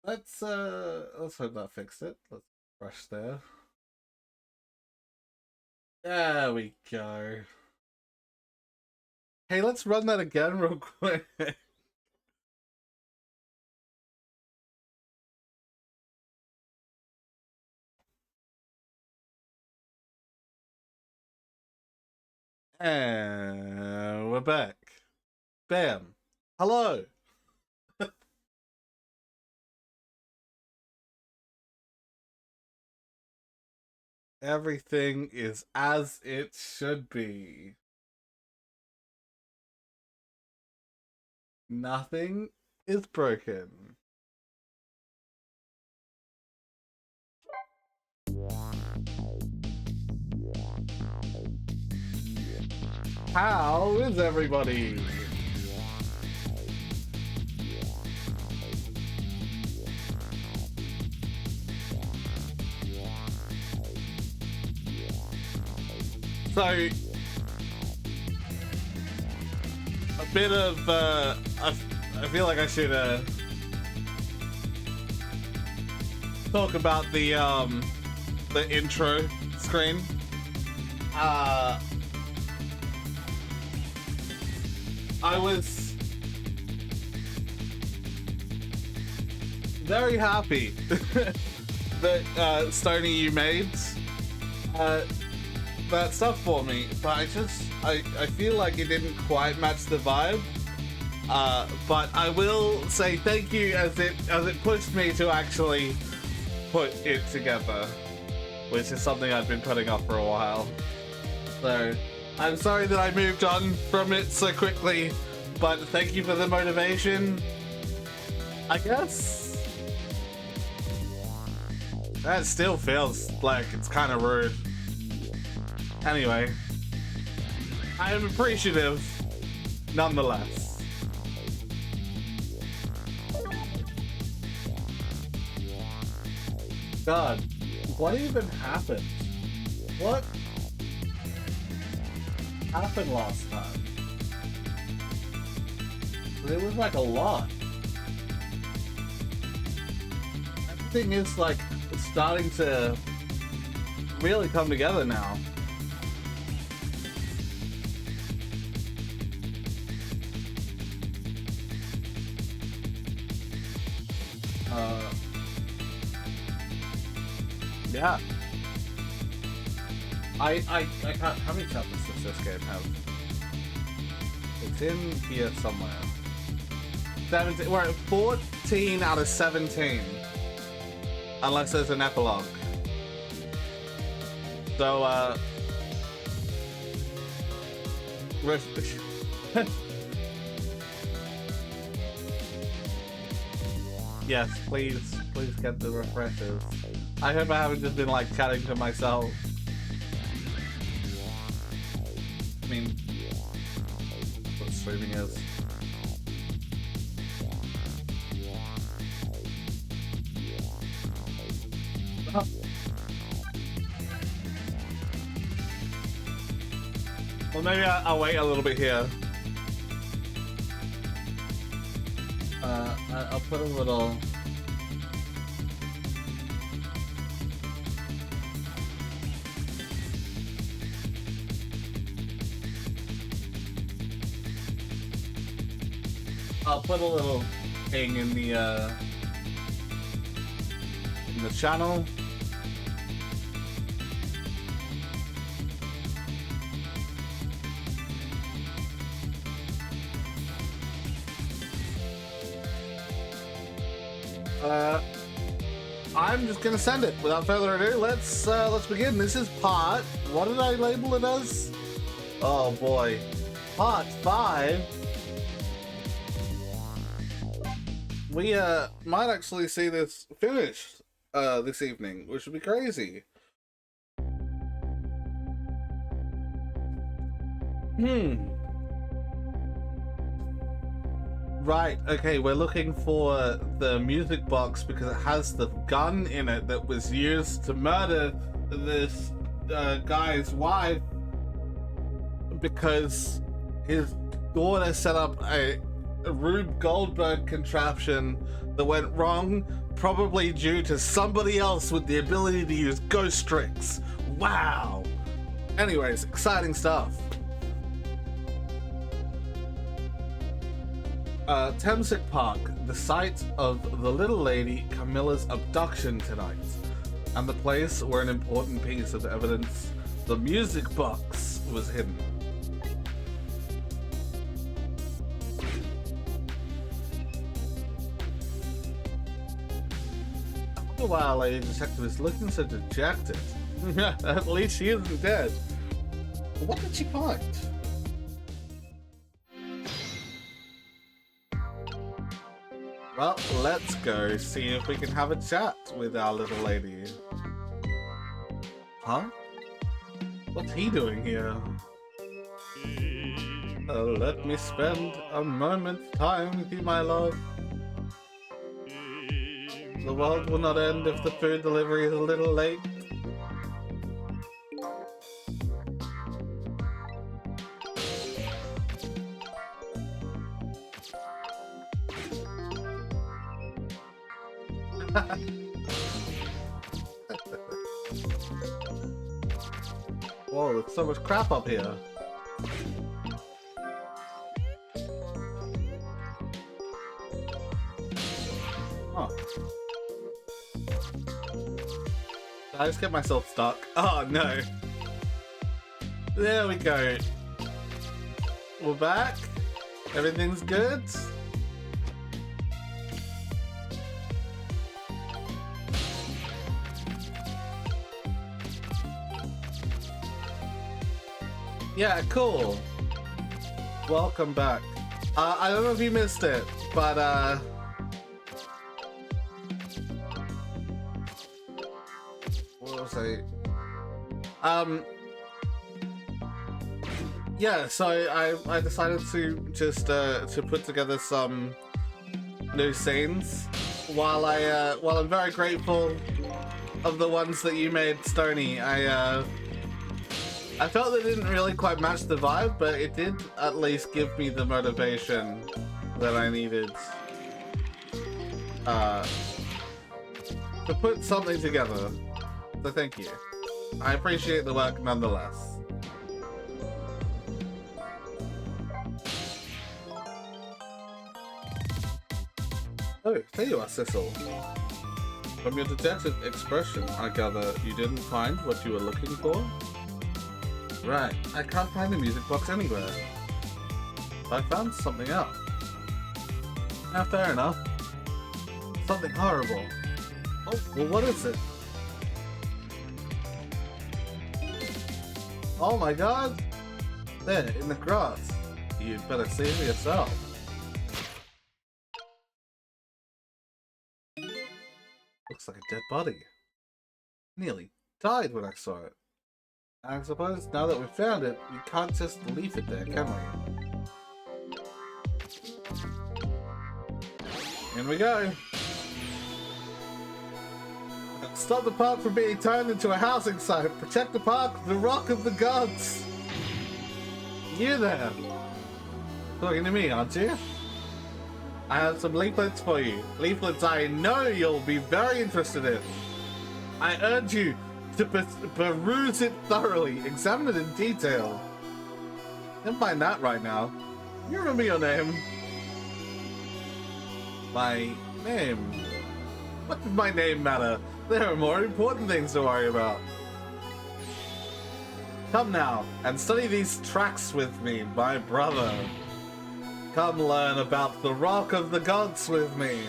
Let's hope that fixed it. Let's brush there. There we go. Hey, let's run that again real quick. And we're back. Bam. Hello. Everything is as it should be. Nothing is broken. How is everybody? So, a bit of, I feel like I should, talk about the intro screen. I was very happy that, Stony, you made, that stuff for me, but I feel like it didn't quite match the vibe. But I will say thank you as it pushed me to actually put it together, which is something I've been putting off for a while. So I'm sorry that I moved on from it so quickly, but thank you for the motivation. I guess that still feels like it's kind of rude. Anyway, I am appreciative nonetheless. God, what even happened? What happened last time? It was like a lot. Everything is like starting to really come together now. Yeah. I can't. How many chapters does this game have? It's in here somewhere. 17. We're at 14 out of 17. Unless there's an epilogue. So, yes, please get the refreshers. I hope I haven't just been like chatting to myself. I mean, what streaming is. Oh. Well, maybe I'll wait a little bit here. I'll put a little. I'll put a little thing in the channel. I'm just gonna send it. Without further ado, let's begin. This is part. What did I label it as? Oh boy, part 5. We might actually see this finished this evening, which would be crazy. Right, okay, we're looking for the music box because it has the gun in it that was used to murder this guy's wife because his daughter set up a Rube Goldberg contraption that went wrong probably due to somebody else with the ability to use ghost tricks. Wow. Anyways, exciting stuff. Thamesit Park, the site of the little lady Camilla's abduction tonight, and the place where an important piece of evidence, the music box, was hidden. I wonder why our lady detective is looking so dejected. At least she isn't dead. What did she find? Well, let's go see if we can have a chat with our little lady. Huh? What's he doing here? Let me spend a moment's time with you, my love. The world will not end if the food delivery is a little late. Whoa, there's so much crap up here. Huh. Did I just get myself stuck? Oh no. There we go. We're back. Everything's good. Yeah, cool. Welcome back. I don't know if you missed it, but what was I? Yeah, so I decided to just to put together some new scenes. While I'm very grateful of the ones that you made, Stony, I felt they didn't really quite match the vibe, but it did at least give me the motivation that I needed to put something together. So thank you. I appreciate the work nonetheless. Oh, there you are, Cecil. From your dejected expression, I gather you didn't find what you were looking for? Right, I can't find the music box anywhere. But I found something else. Now, fair enough. Something horrible. Oh, well, what is it? Oh my god! There, in the grass. You'd better see for yourself. Looks like a dead body. Nearly died when I saw it. I suppose now that we've found it, we can't just leave it there, can we? In we go! Stop the park from being turned into a housing site! Protect the park, the rock of the gods! You there! Talking to me, aren't you? I have some leaflets for you. Leaflets I know you'll be very interested in. I urge you to peruse it thoroughly, examine it in detail. Can't find that right now. You remember your name? My name? What does my name matter? There are more important things to worry about. Come now, and study these tracks with me, my brother. Come learn about the Rock of the Gods with me.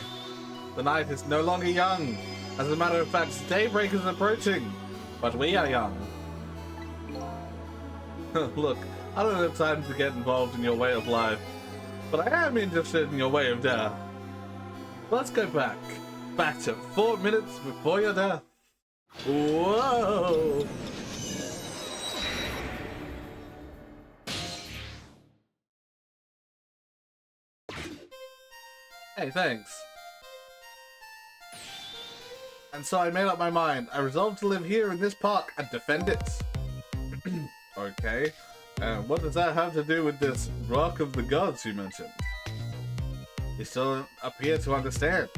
The night is no longer young. As a matter of fact, daybreak is approaching. But we are young. Look, I don't have time to get involved in your way of life, but I am interested in your way of death. Let's go back. Back to 4 minutes before your death. Whoa! Hey, thanks. And so I made up my mind. I resolved to live here in this park and defend it. Okay. And what does that have to do with this Rock of the Gods you mentioned? You still don't appear to understand.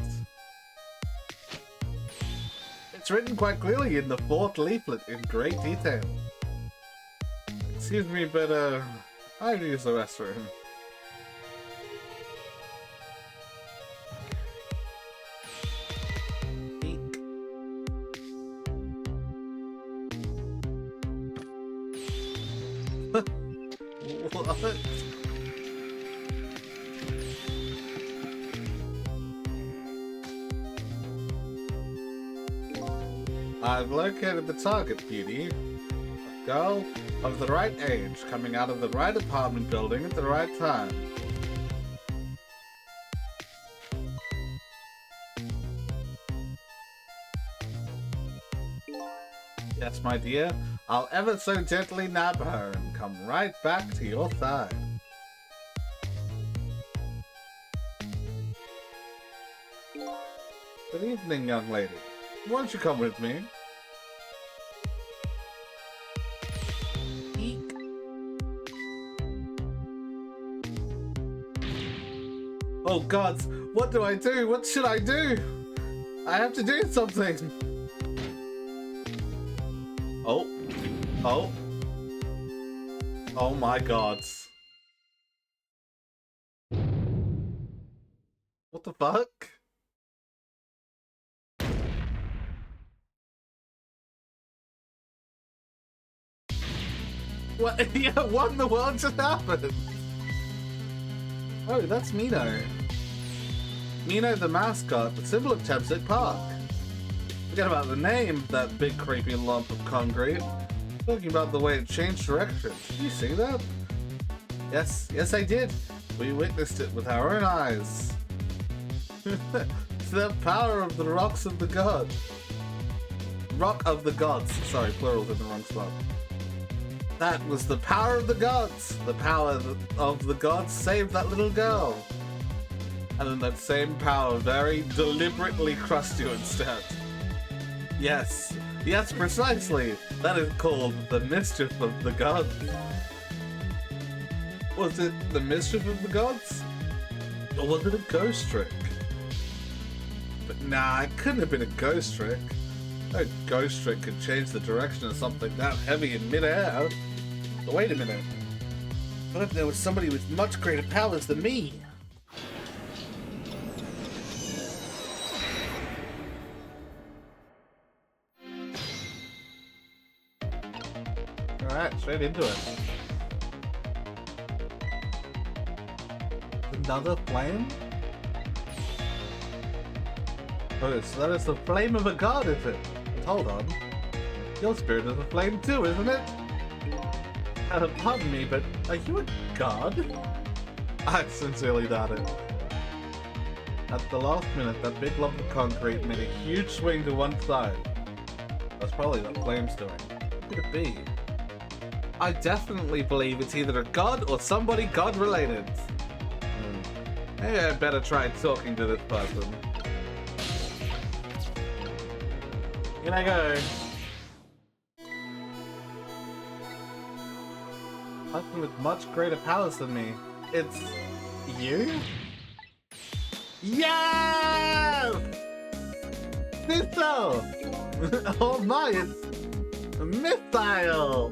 It's written quite clearly in the 4th leaflet in great detail. Excuse me, but I need to use the restroom. What? I've located the target, Beauty. A girl of the right age, coming out of the right apartment building at the right time. Yes, my dear, I'll ever so gently nab her and come right back to your side. Good evening, young lady. Won't you come with me? Eek. Oh gods, what do I do? What should I do? I have to do something. Oh. Oh. Oh my gods. What the fuck? What? Yeah, what in the world just happened? Oh, that's Mino. Mino the mascot, the symbol of Tepsic Park. Forget about the name, that big creepy lump of concrete. Talking about the way it changed direction. Did you see that? Yes I did. We witnessed it with our own eyes. The power of the rocks of the gods. Rock of the gods. Sorry, plural's in the wrong spot. That was the power of the gods. The power of the gods saved that little girl. And then that same power very deliberately crushed you instead. Yes, precisely. That is called the mischief of the gods. Was it the mischief of the gods? Or was it a ghost trick? But nah, it couldn't have been a ghost trick. No ghost trick could change the direction of something that heavy in midair. But wait a minute. What if there was somebody with much greater powers than me? Alright, straight into it. Another flame? Oh, so that is the flame of a god, is it? But hold on. Your spirit is a flame too, isn't it? Pardon me, but are you a god? I sincerely doubt it. At the last minute, that big lump of concrete made a huge swing to one side. That's probably the flame's doing. What could it be? I definitely believe it's either a god or somebody god-related. Maybe I better try talking to this person. Here I go. Person with much greater powers than me. It's you? Yes! Missile! Oh my, it's a missile!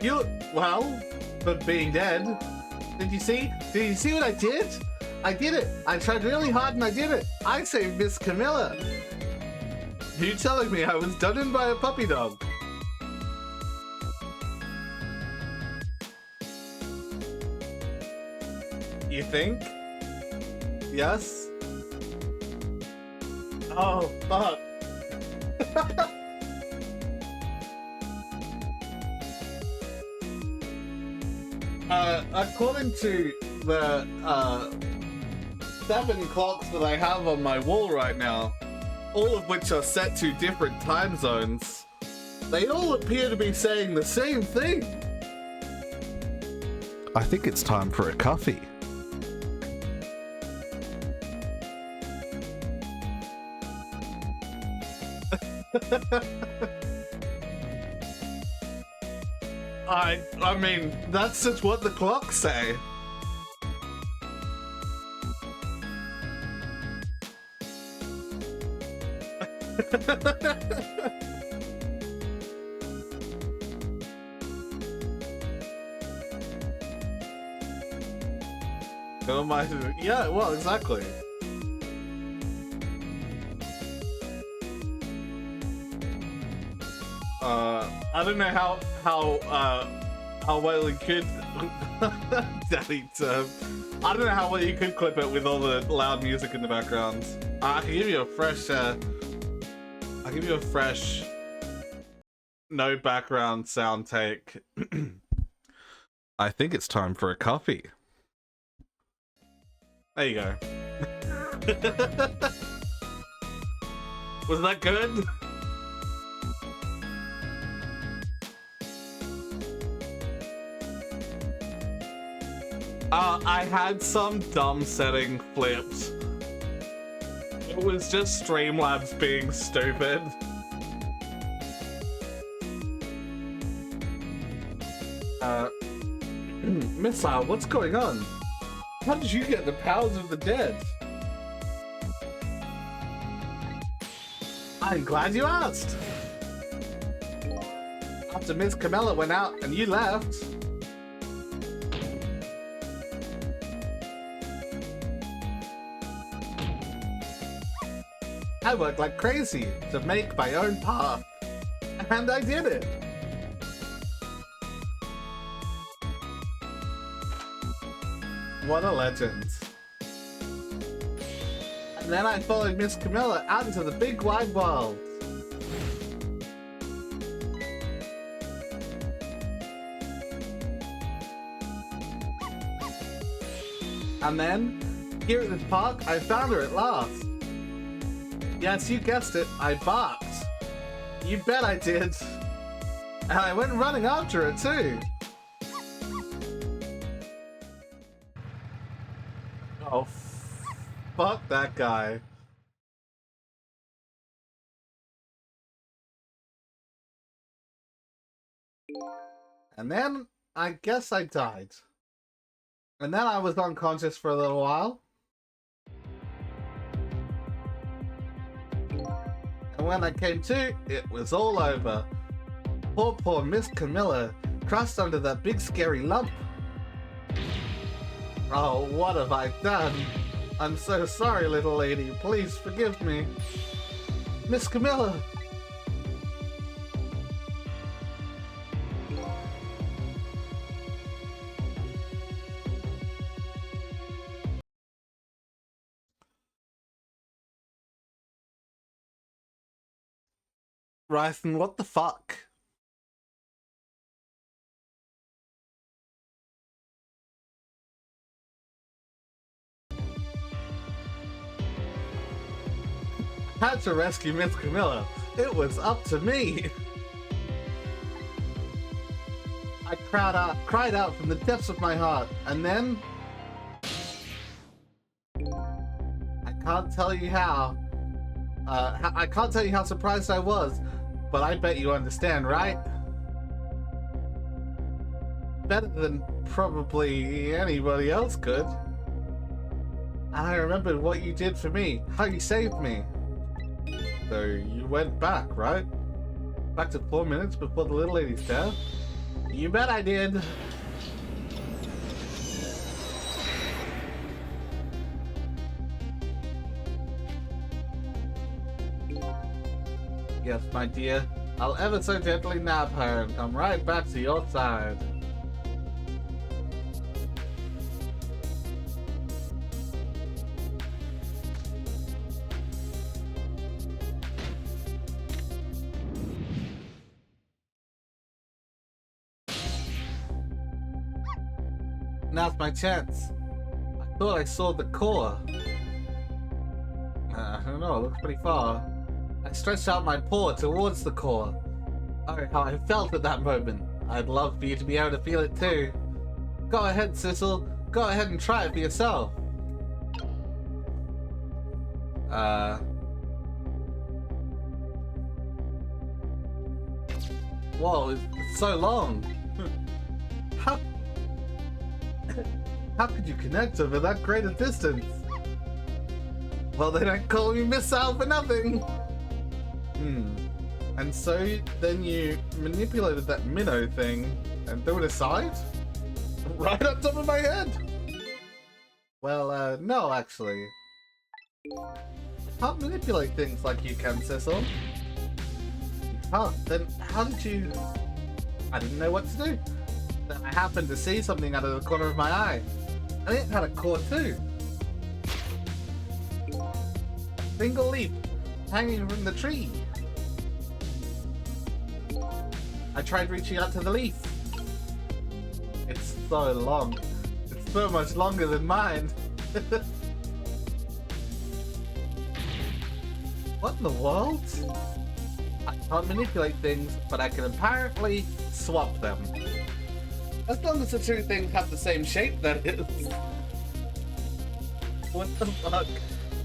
You, well, but being dead. Did you see? Did you see what I did? I did it! I tried really hard and I did it! I saved Miss Camilla! You telling me I was done in by a puppy dog? You think? Yes? Oh, fuck. According to the 7 clocks that I have on my wall right now, all of which are set to different time zones, they all appear to be saying the same thing. I think it's time for a coffee. I mean, that's just what the clocks say. Oh my, yeah, well, exactly. I don't know how well you could. Daddy term. I don't know how well you could clip it with all the loud music in the background. I can give you a fresh. I'll give you a fresh, no background sound take. I think it's time for a coffee. There you go. Was that good? I had some dumb setting flipped. It was just Streamlabs being stupid. Missile, what's going on? How did you get the powers of the dead? I'm glad you asked. After Miss Camilla went out and you left, I worked like crazy to make my own path, and I did it. What a legend. And then I followed Miss Camilla out into the big wide world. And then, here at this park, I found her at last. Yes, you guessed it, I barked. You bet I did. And I went running after her too. Oh, fuck that guy. And then, I guess I died. And then I was unconscious for a little while. And when I came to, it was all over. Poor Miss Camilla crushed under that big scary lump. Oh, what have I done? I'm so sorry, little lady. Please forgive me. Miss Camilla! Rythan, what the fuck? Had to rescue Miss Camilla. It was up to me. I cried out from the depths of my heart, and then I can't tell you how. I can't tell you how surprised I was, but I bet you understand, right? Better than probably anybody else could. And I remembered what you did for me, how you saved me. So you went back, right? Back to 4 minutes before the little lady's death? You bet I did. Yes, my dear. I'll ever so gently nab her and come right back to your side. Now's my chance. I thought I saw the core. I don't know, it looks pretty far. I stretched out my paw towards the core. Oh, how I felt at that moment. I'd love for you to be able to feel it too. Go ahead, Sissel. Go ahead and try it for yourself. Whoa, it's so long. How could you connect over that great a distance? Well, they don't call me Missile for nothing. Hmm. And so then you manipulated that minnow thing and threw it aside? Right on top of my head! Well, no, actually. I can't manipulate things like you can, Cecil. You can't. Then how did you... I didn't know what to do. Then I happened to see something out of the corner of my eye. And it had a core too. Single leaf, hanging from the tree. I tried reaching out to the leaf. It's so long. It's so much longer than mine. What in the world? I can't manipulate things, but I can apparently swap them. As long as the two things have the same shape, that is. What the fuck?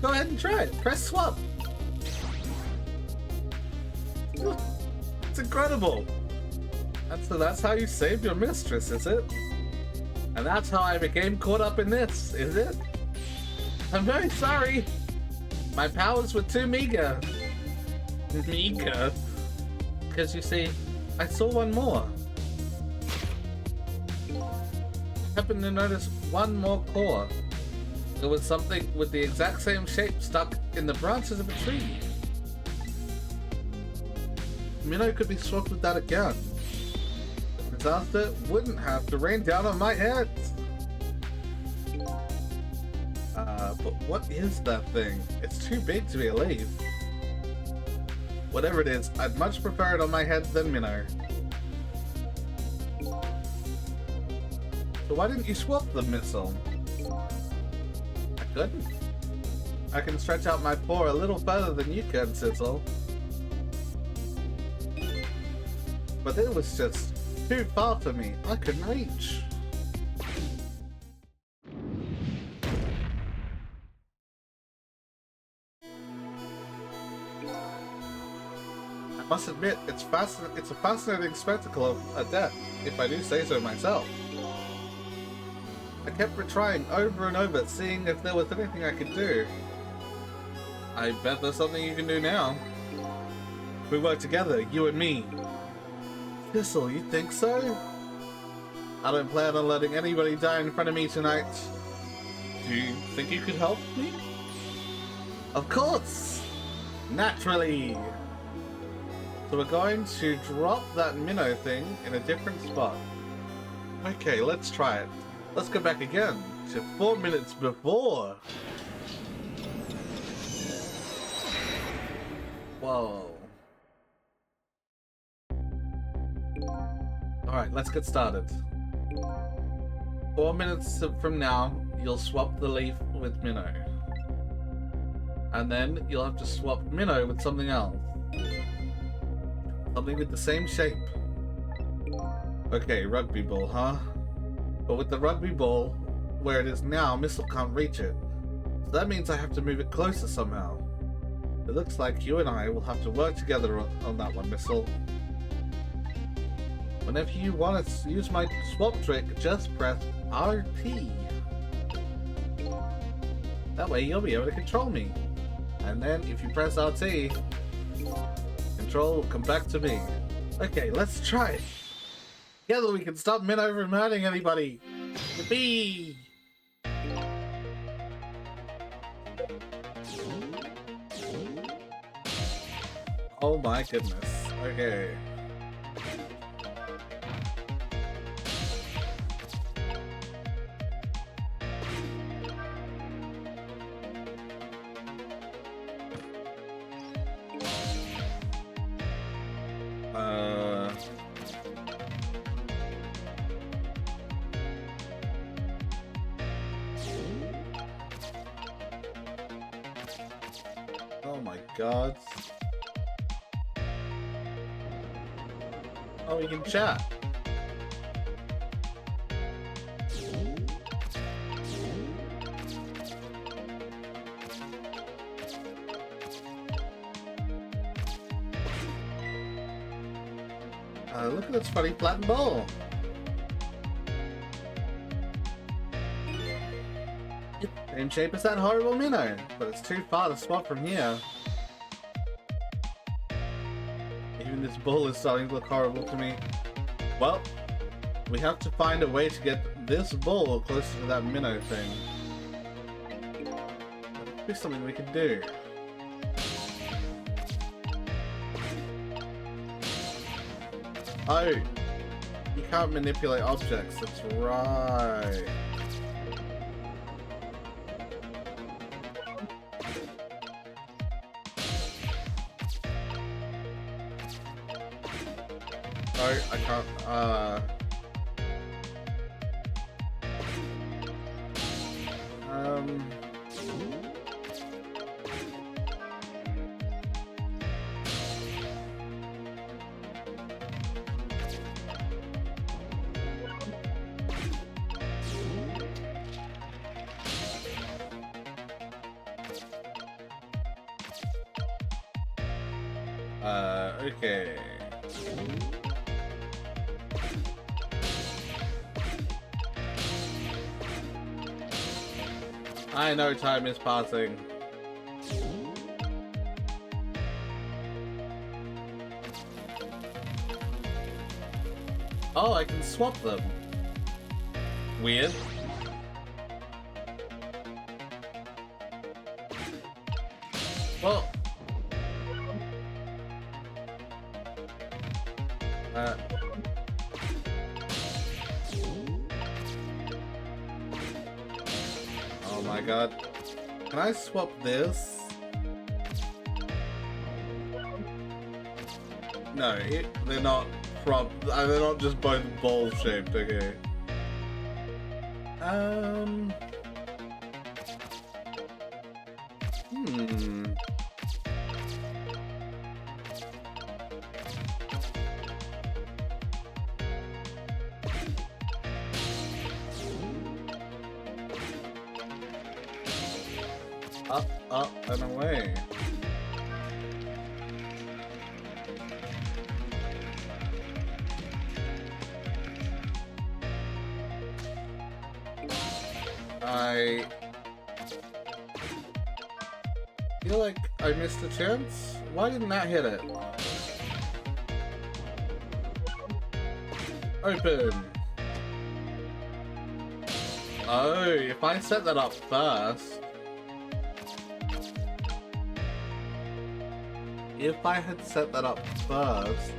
Go ahead and try it. Press swap. It's incredible. That's how you saved your mistress, is it? And that's how I became caught up in this, is it? I'm very sorry. My powers were too meager. Meager? Because you see, I saw one more. I happened to notice one more core. It was something with the exact same shape stuck in the branches of a tree. Minnow could be swapped with that again. The disaster wouldn't have to rain down on my head. But what is that thing? It's too big to be a leaf. Whatever it is, I'd much prefer it on my head than Minnow. So why didn't you swap the missile? I couldn't. I can stretch out my paw a little further than you can, Sizzle. But it was just too far for me. I couldn't reach. I must admit, it's a fascinating spectacle of a death, if I do say so myself. I kept retrying over and over, seeing if there was anything I could do. I bet there's something you can do now. We work together, you and me. Thistle, you think so? I don't plan on letting anybody die in front of me tonight. Do you think you could help me? Of course! Naturally! So we're going to drop that minnow thing in a different spot. Okay, let's try it. Let's go back again to 4 minutes before. Whoa. Alright, let's get started. 4 minutes from now, you'll swap the leaf with Minnow. And then you'll have to swap Minnow with something else. Something with the same shape. Okay, rugby ball, huh? But with the rugby ball, where it is now, Missile can't reach it. So that means I have to move it closer somehow. It looks like you and I will have to work together on that one, Missile. Whenever you want to use my swap trick, just press RT. That way you'll be able to control me. And then if you press RT, control will come back to me. Okay, let's try it. Together we can stop Minnow from hurting anybody. Yippee! Oh my goodness. Okay. Oh my god. Oh, we can chat. Look at this funny flattened ball. Same shape as that horrible Minnow, but it's too far to swap from here. This ball is starting to look horrible to me. Well, we have to find a way to get this ball closer to that minnow thing. That'd be something we could do. Oh, you can't manipulate objects, that's right. Oh, I can't, okay. I know time is passing. Oh, I can swap them. Weird. Well. Oh my god. Can I swap this? No, they're not they're not just both ball shaped, okay. Up, up, and away. I feel like I missed a chance. Why didn't that hit it? Open. Oh, if I set that up first. If I had set that up first,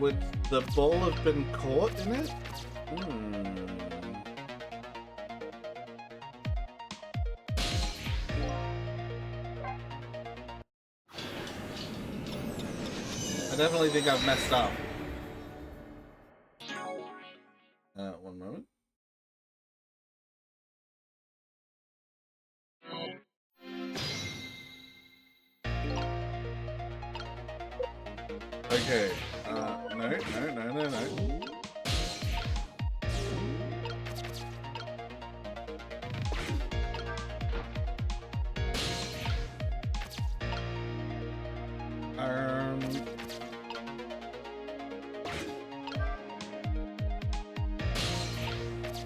would the ball have been caught in it? I definitely think I've messed up. One moment. Okay, no.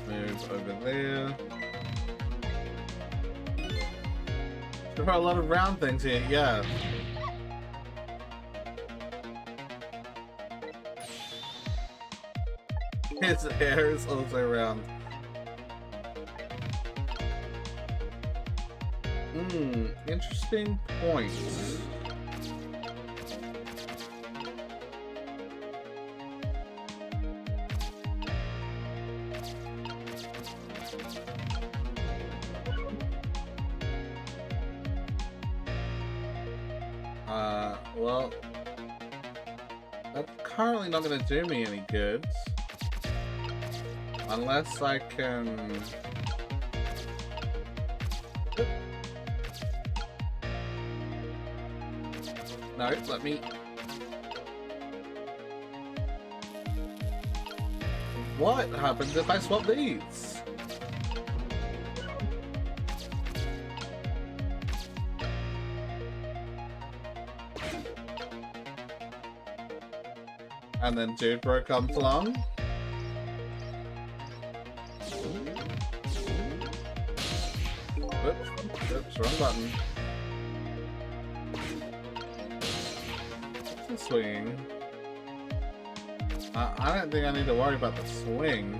Move over there. There are a lot of round things here, yeah. His hair is also round. Interesting point. Well, that's currently not going to do me any good. Unless I can... No, let me... What happens if I swap these? And then Judebro comes along. Oops, wrong button. the swinging. I don't think I need to worry about the swing.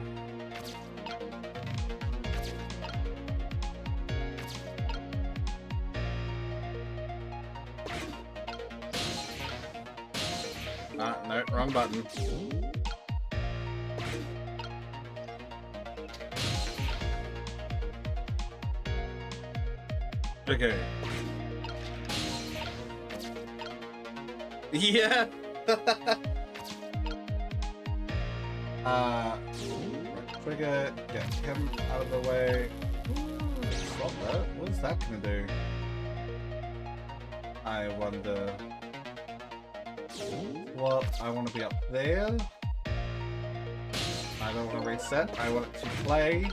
No, wrong button. Okay. Yeah. Trigger, get him out of the way. Stop that. What is that gonna do? I wonder. Well, I want to be up there. I don't want to reset. I want it to play.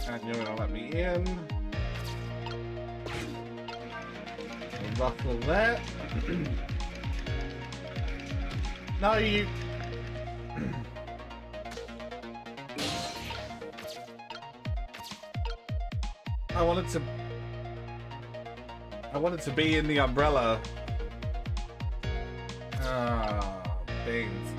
And you're gonna let me in. Ruffle that. No, you. I wanted to be in the umbrella. Ah, beans.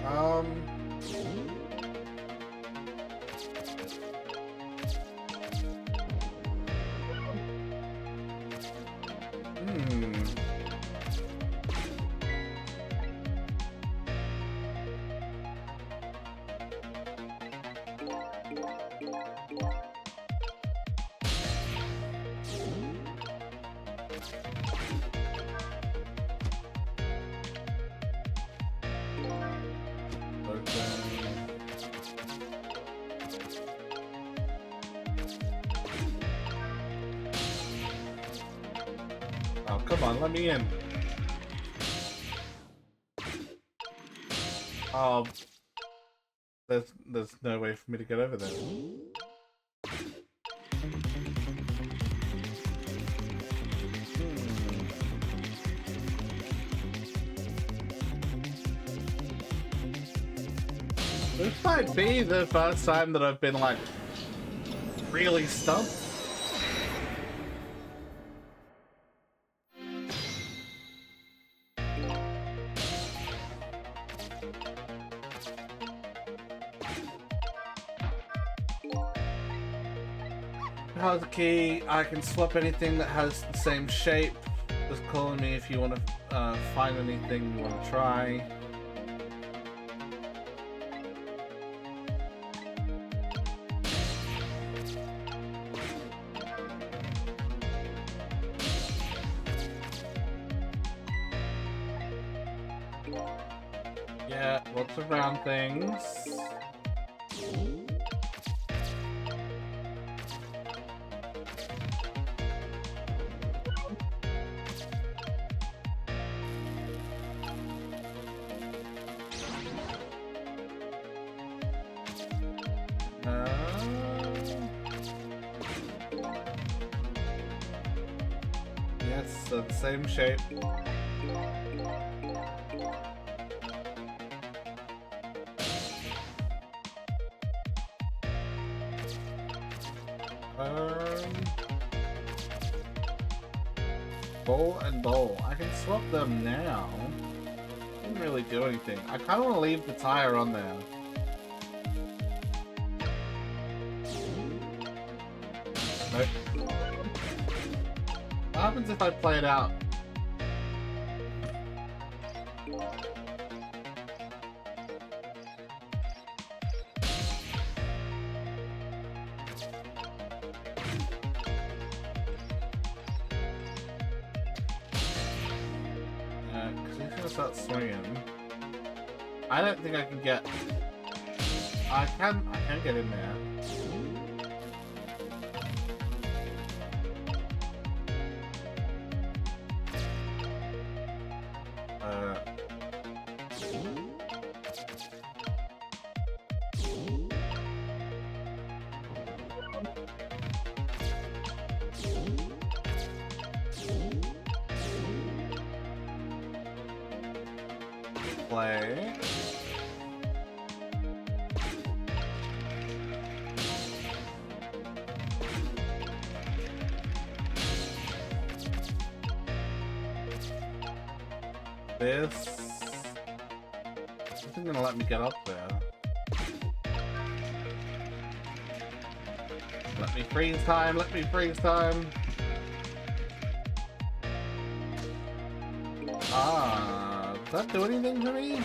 Oh, come on, let me in. Oh, there's no way for me to get over there. This might be the first time that I've been like really stumped. How's the key? I can swap anything that has the same shape. Just call me if you want to find anything you want to try. Yeah, lots of round things. Yes, the same shape. Bowl and bowl. I can swap them now. Didn't really do anything. I kind of want to leave the tire on there. Nope. What happens if I play it out? Because he's gonna start swinging. I don't think I can get. I can get in there. Play. This isn't gonna let me get up there. Let me freeze time, let me freeze time. Ah, does that do anything to me?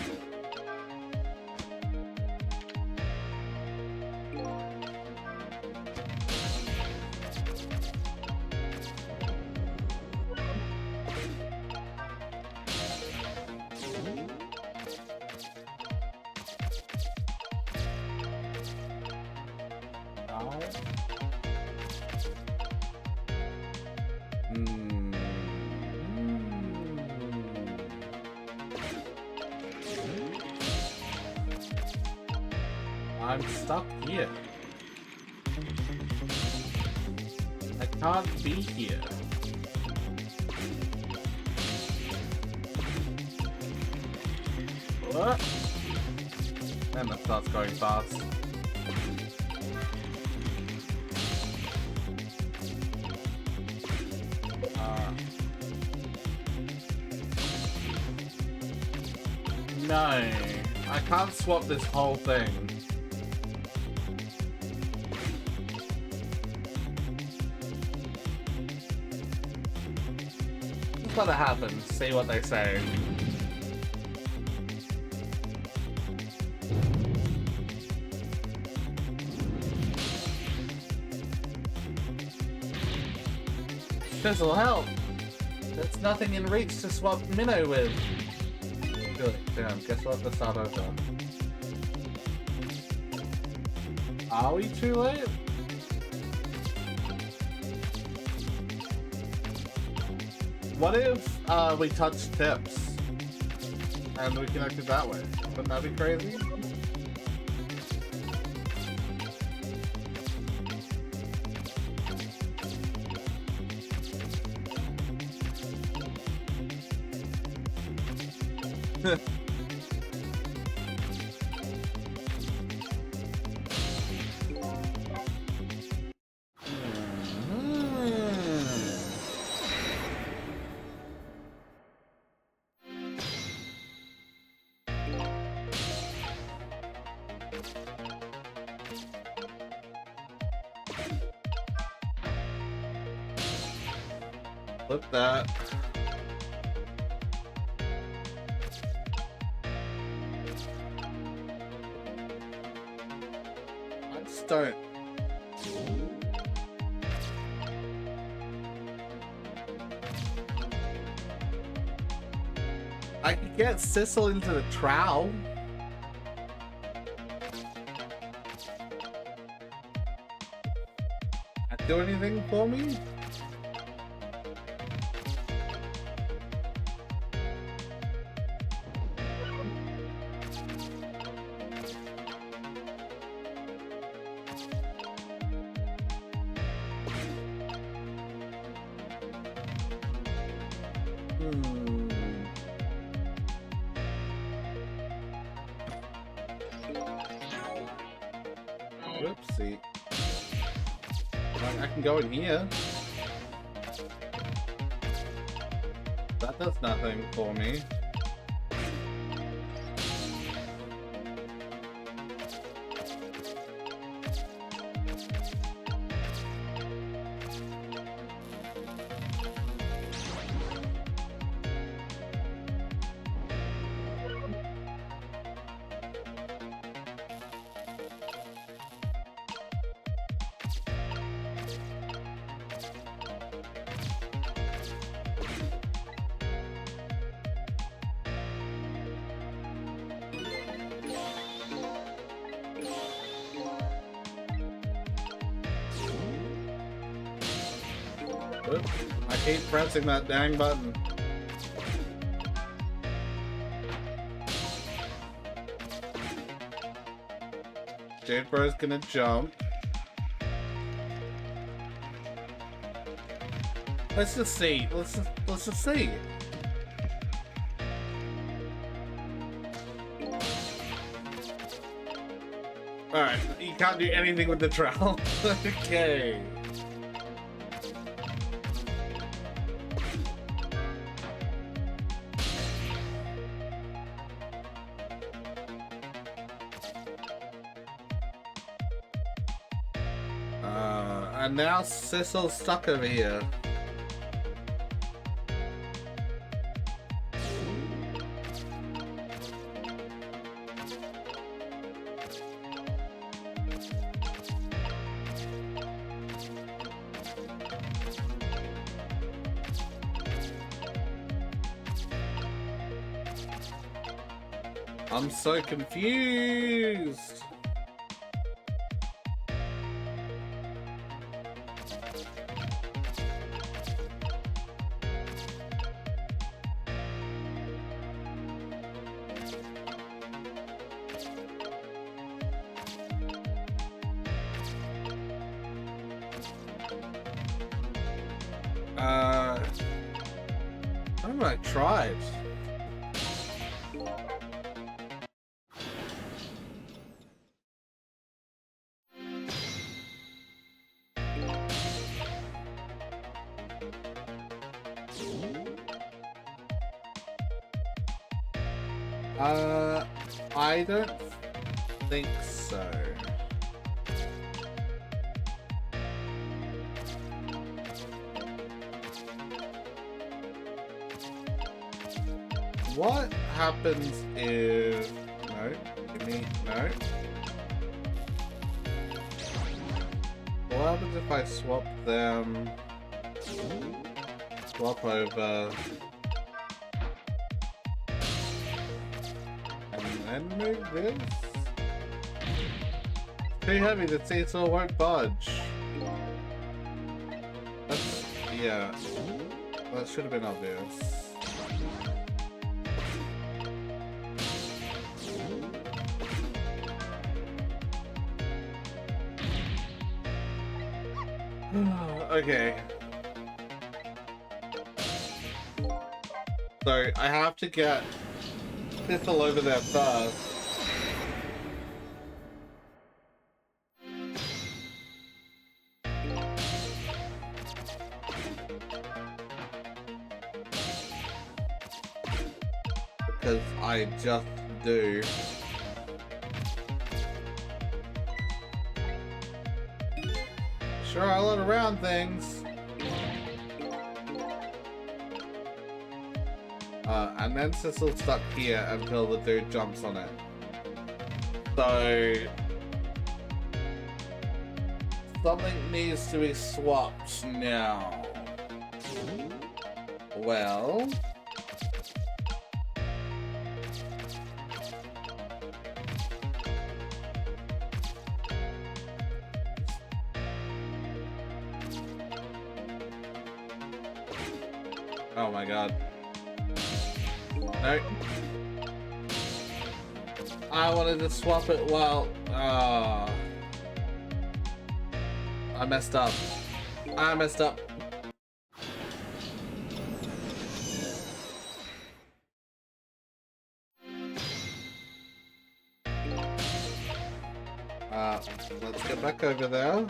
I'm stuck here. I can't be here. What? And that starts going fast. No, I can't swap this whole thing. Just let it happen, see what they say. This'll help. There's nothing in reach to swap Minnow with. Good. Damn, guess we'll have to start over. Are we too late? What if we touch tips and we connected that way? Wouldn't that be crazy? Flip that. I just don't. I could get Sissel into the trowel. That do anything for me? Whoopsie. I can go in here. That does nothing for me. Oops. I keep pressing that dang button. Jadebro's gonna jump. Let's just see. Let's just see. Alright, you can't do anything with the trowel. Okay. And now Sissel's stuck over here. I'm so confused. I tried. I don't think so. What happens if... No, give me... No. What happens if I swap them... Swap over... And move this? Too heavy, the seesaw won't budge. That's... yeah. That should have been obvious. Okay. So, I have to get Sissel over there first. Because I just do. Sure, I load around things. And then Sissel's stuck here until the dude jumps on it. So... something needs to be swapped now. Well... oh my god. No. I wanted to swap it while... I messed up. I messed up. Let's get back over there.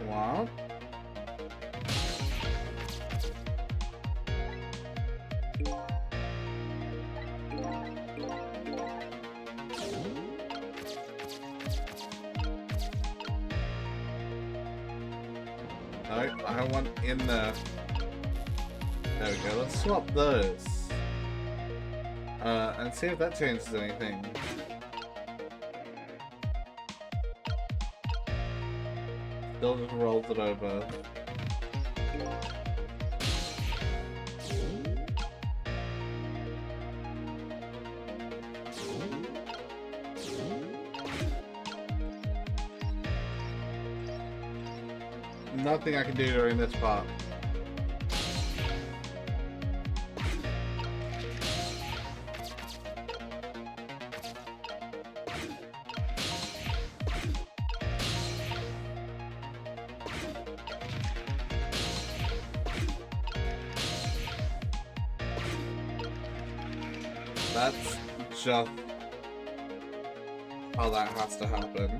Wow. No, I want in there. There we go, let's swap those. And see if that changes anything. Still just rolls it over. Nothing I can do during this part. That's just how that has to happen.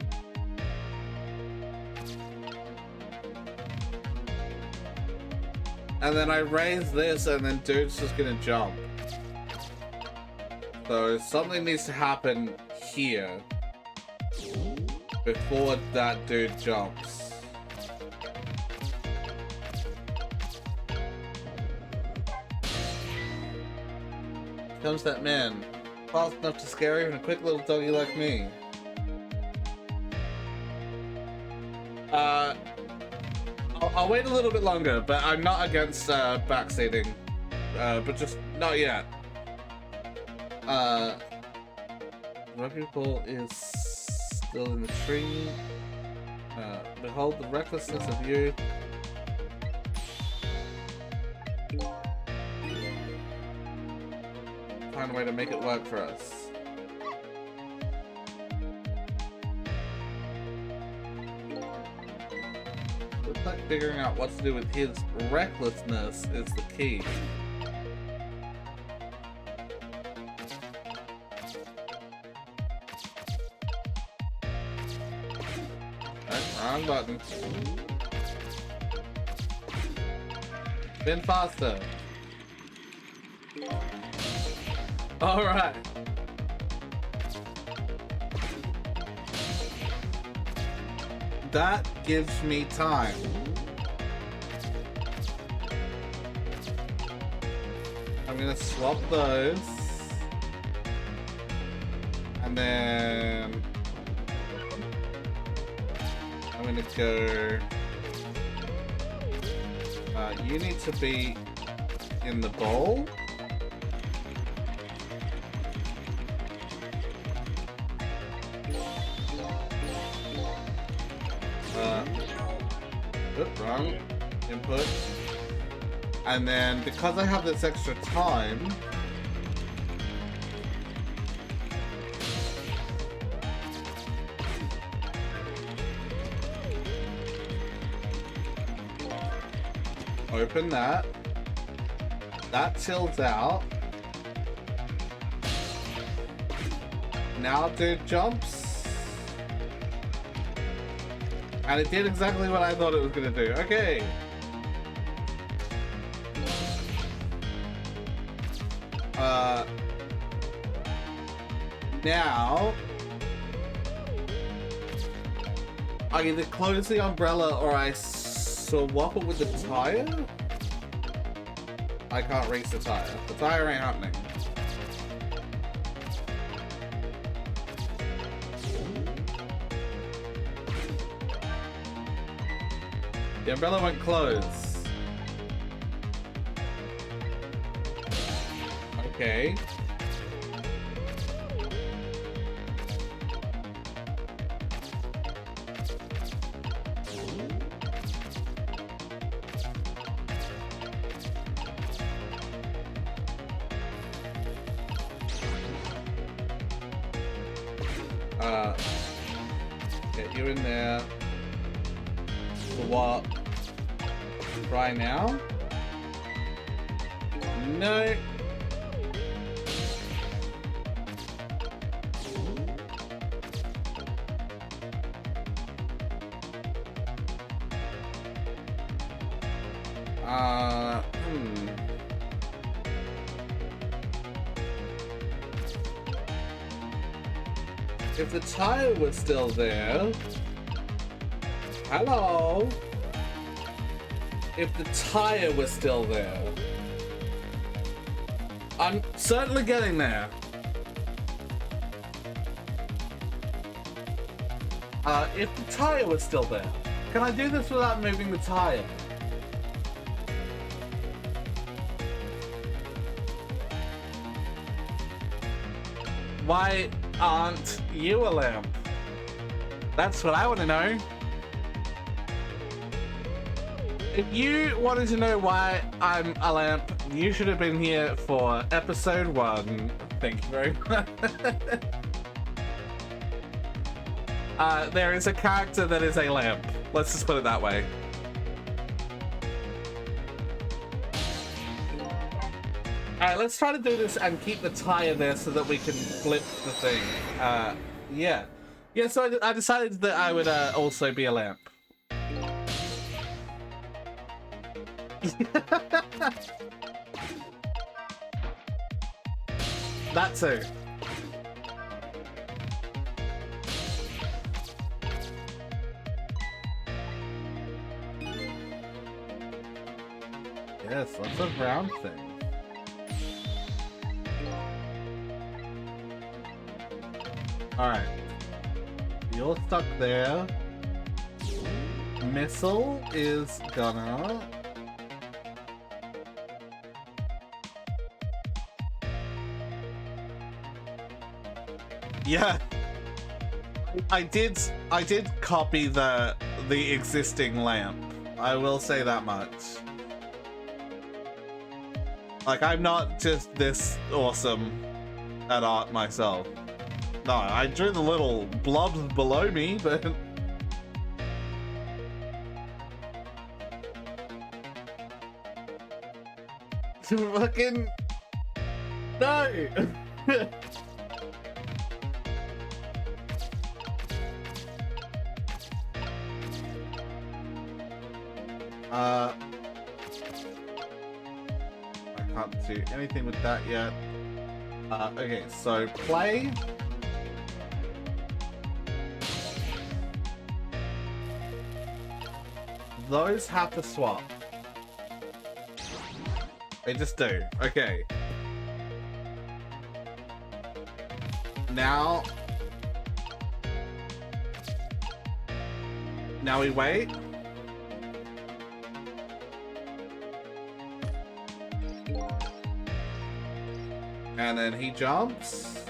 And then I raise this and then dude's just gonna jump. So something needs to happen here. before that dude jumps. Comes that man, fast enough to scare even a quick little doggy like me. I'll wait a little bit longer, but I'm not against backseating, but just not yet. Rugby ball is still in the tree. Behold the recklessness of youth. Find a way to make it work for us. Looks like figuring out what to do with his recklessness is the key. Wrong button. Spin faster. Alright. That gives me time. I'm gonna swap those. And then I'm gonna go. You need to be in the bowl. Wrong input. And then because I have this extra time, open that. That tilts out. Now dude jumps. And it did exactly what I thought it was gonna do. Okay. Now I either close the umbrella or I swap it with the tire. I can't race the tire. The tire ain't happening. The umbrella won't close. Okay. Get you in there. Swap. Try now. No. If the tire was still there, hello. If the tire was still there, I'm certainly getting there. If the tire was still there, can I do this without moving the tire? Why aren't you a lamp? That's what I want to know. If you wanted to know why I'm a lamp, you should have been here for episode 1. Thank you very much. There is a character that is a lamp. Let's just put it that way. Alright, let's try to do this and keep the tire there so that we can flip the thing. Yeah. Yeah, so I decided that I would also be a lamp. That too. Yes, lots of round things. Alright. You're stuck there. Missile is gonna... Yeah. I did copy the existing lamp. I will say that much. Like, I'm not just this awesome at art myself. No, I drew the little blobs below me, but... Fucking... No! I can't do anything with that yet. Okay, so play. Those have to swap. They just do. Okay. Now we wait. And then he jumps.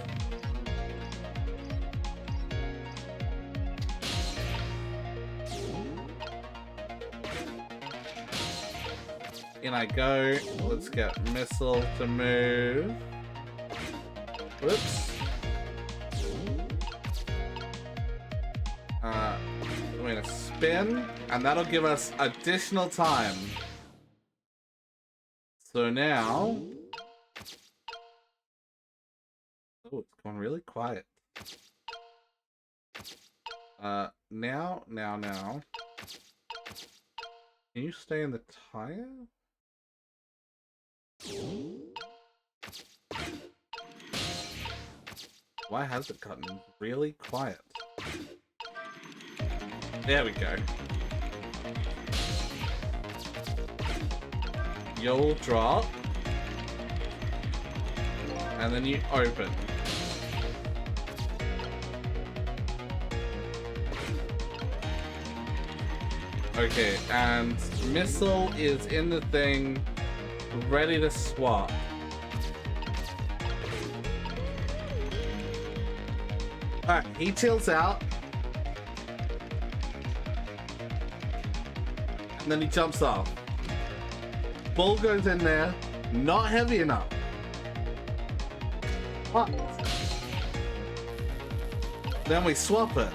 In I go. Let's get Missile to move. Whoops. I'm gonna spin, and that'll give us additional time. So now... Oh, it's gone really quiet. Now. Can you stay in the tire? Why has it gotten really quiet? There we go. You'll drop. And then you open. Okay, and Missile is in the thing, ready to swap. Alright, he tilts out. And then he jumps off. Ball goes in there, not heavy enough. What? Then we swap it.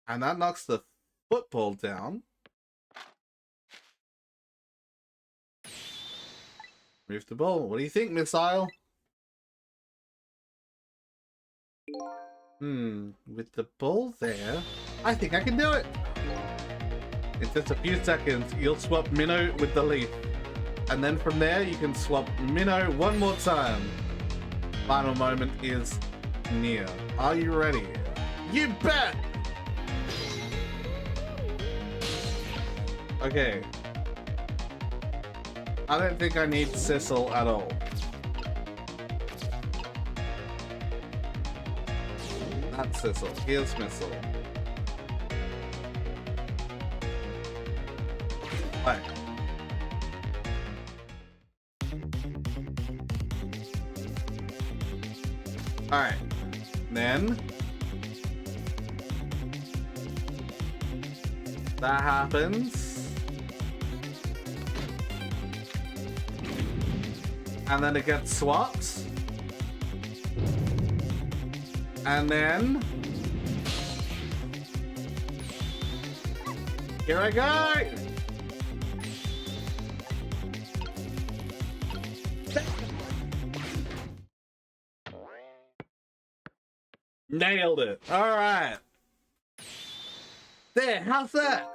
And that knocks the football down. Move the ball. What do you think, Missile? With the ball there, I think I can do it. In just a few seconds, you'll swap Minnow with the leaf. And then from there, you can swap Minnow one more time. Final moment is near. Are you ready? You bet! Okay. I don't think I need Sissel at all. Not Sissel. Here's Missile. Play. Alright. Then that happens. And then it gets swapped. And then here I go! Nailed it. Alright. There, how's that?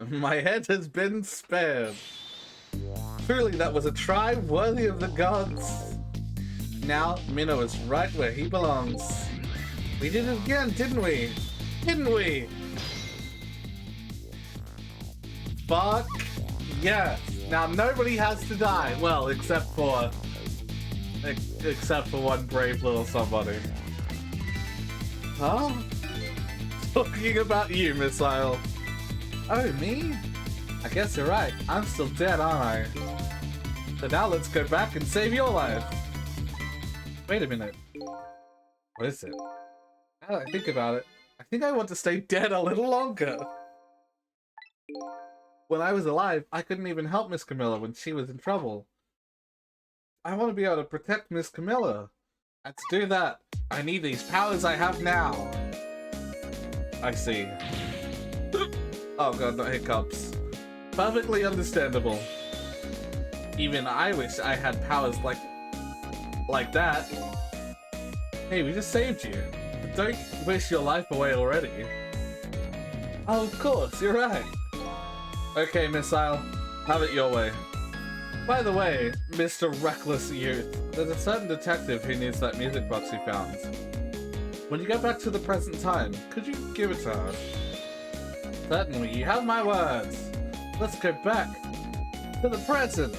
My head has been spared. Truly, that was a try worthy of the gods. Now, Minnow is right where he belongs. We did it again, didn't we? Didn't we? fuck? Yes. Now nobody has to die. Well, except for one brave little somebody. Huh? Talking about you, Missile. Oh, me? I guess you're right. I'm still dead, aren't I? So now let's go back and save your life. Wait a minute. What is it? Now that I think about it, I think I want to stay dead a little longer. When I was alive, I couldn't even help Miss Camilla when she was in trouble. I want to be able to protect Miss Camilla. And to do that, I need these powers I have now. I see. Oh god, not hiccups. Perfectly understandable. Even I wish I had powers like that. Hey, we just saved you. But don't wish your life away already. Oh, of course, you're right. Okay, Missile, have it your way. By the way, Mr. Reckless Youth, there's a certain detective who needs that music box you found. When you get back to the present time, could you give it to her? Certainly, you have my words. Let's go back to the present.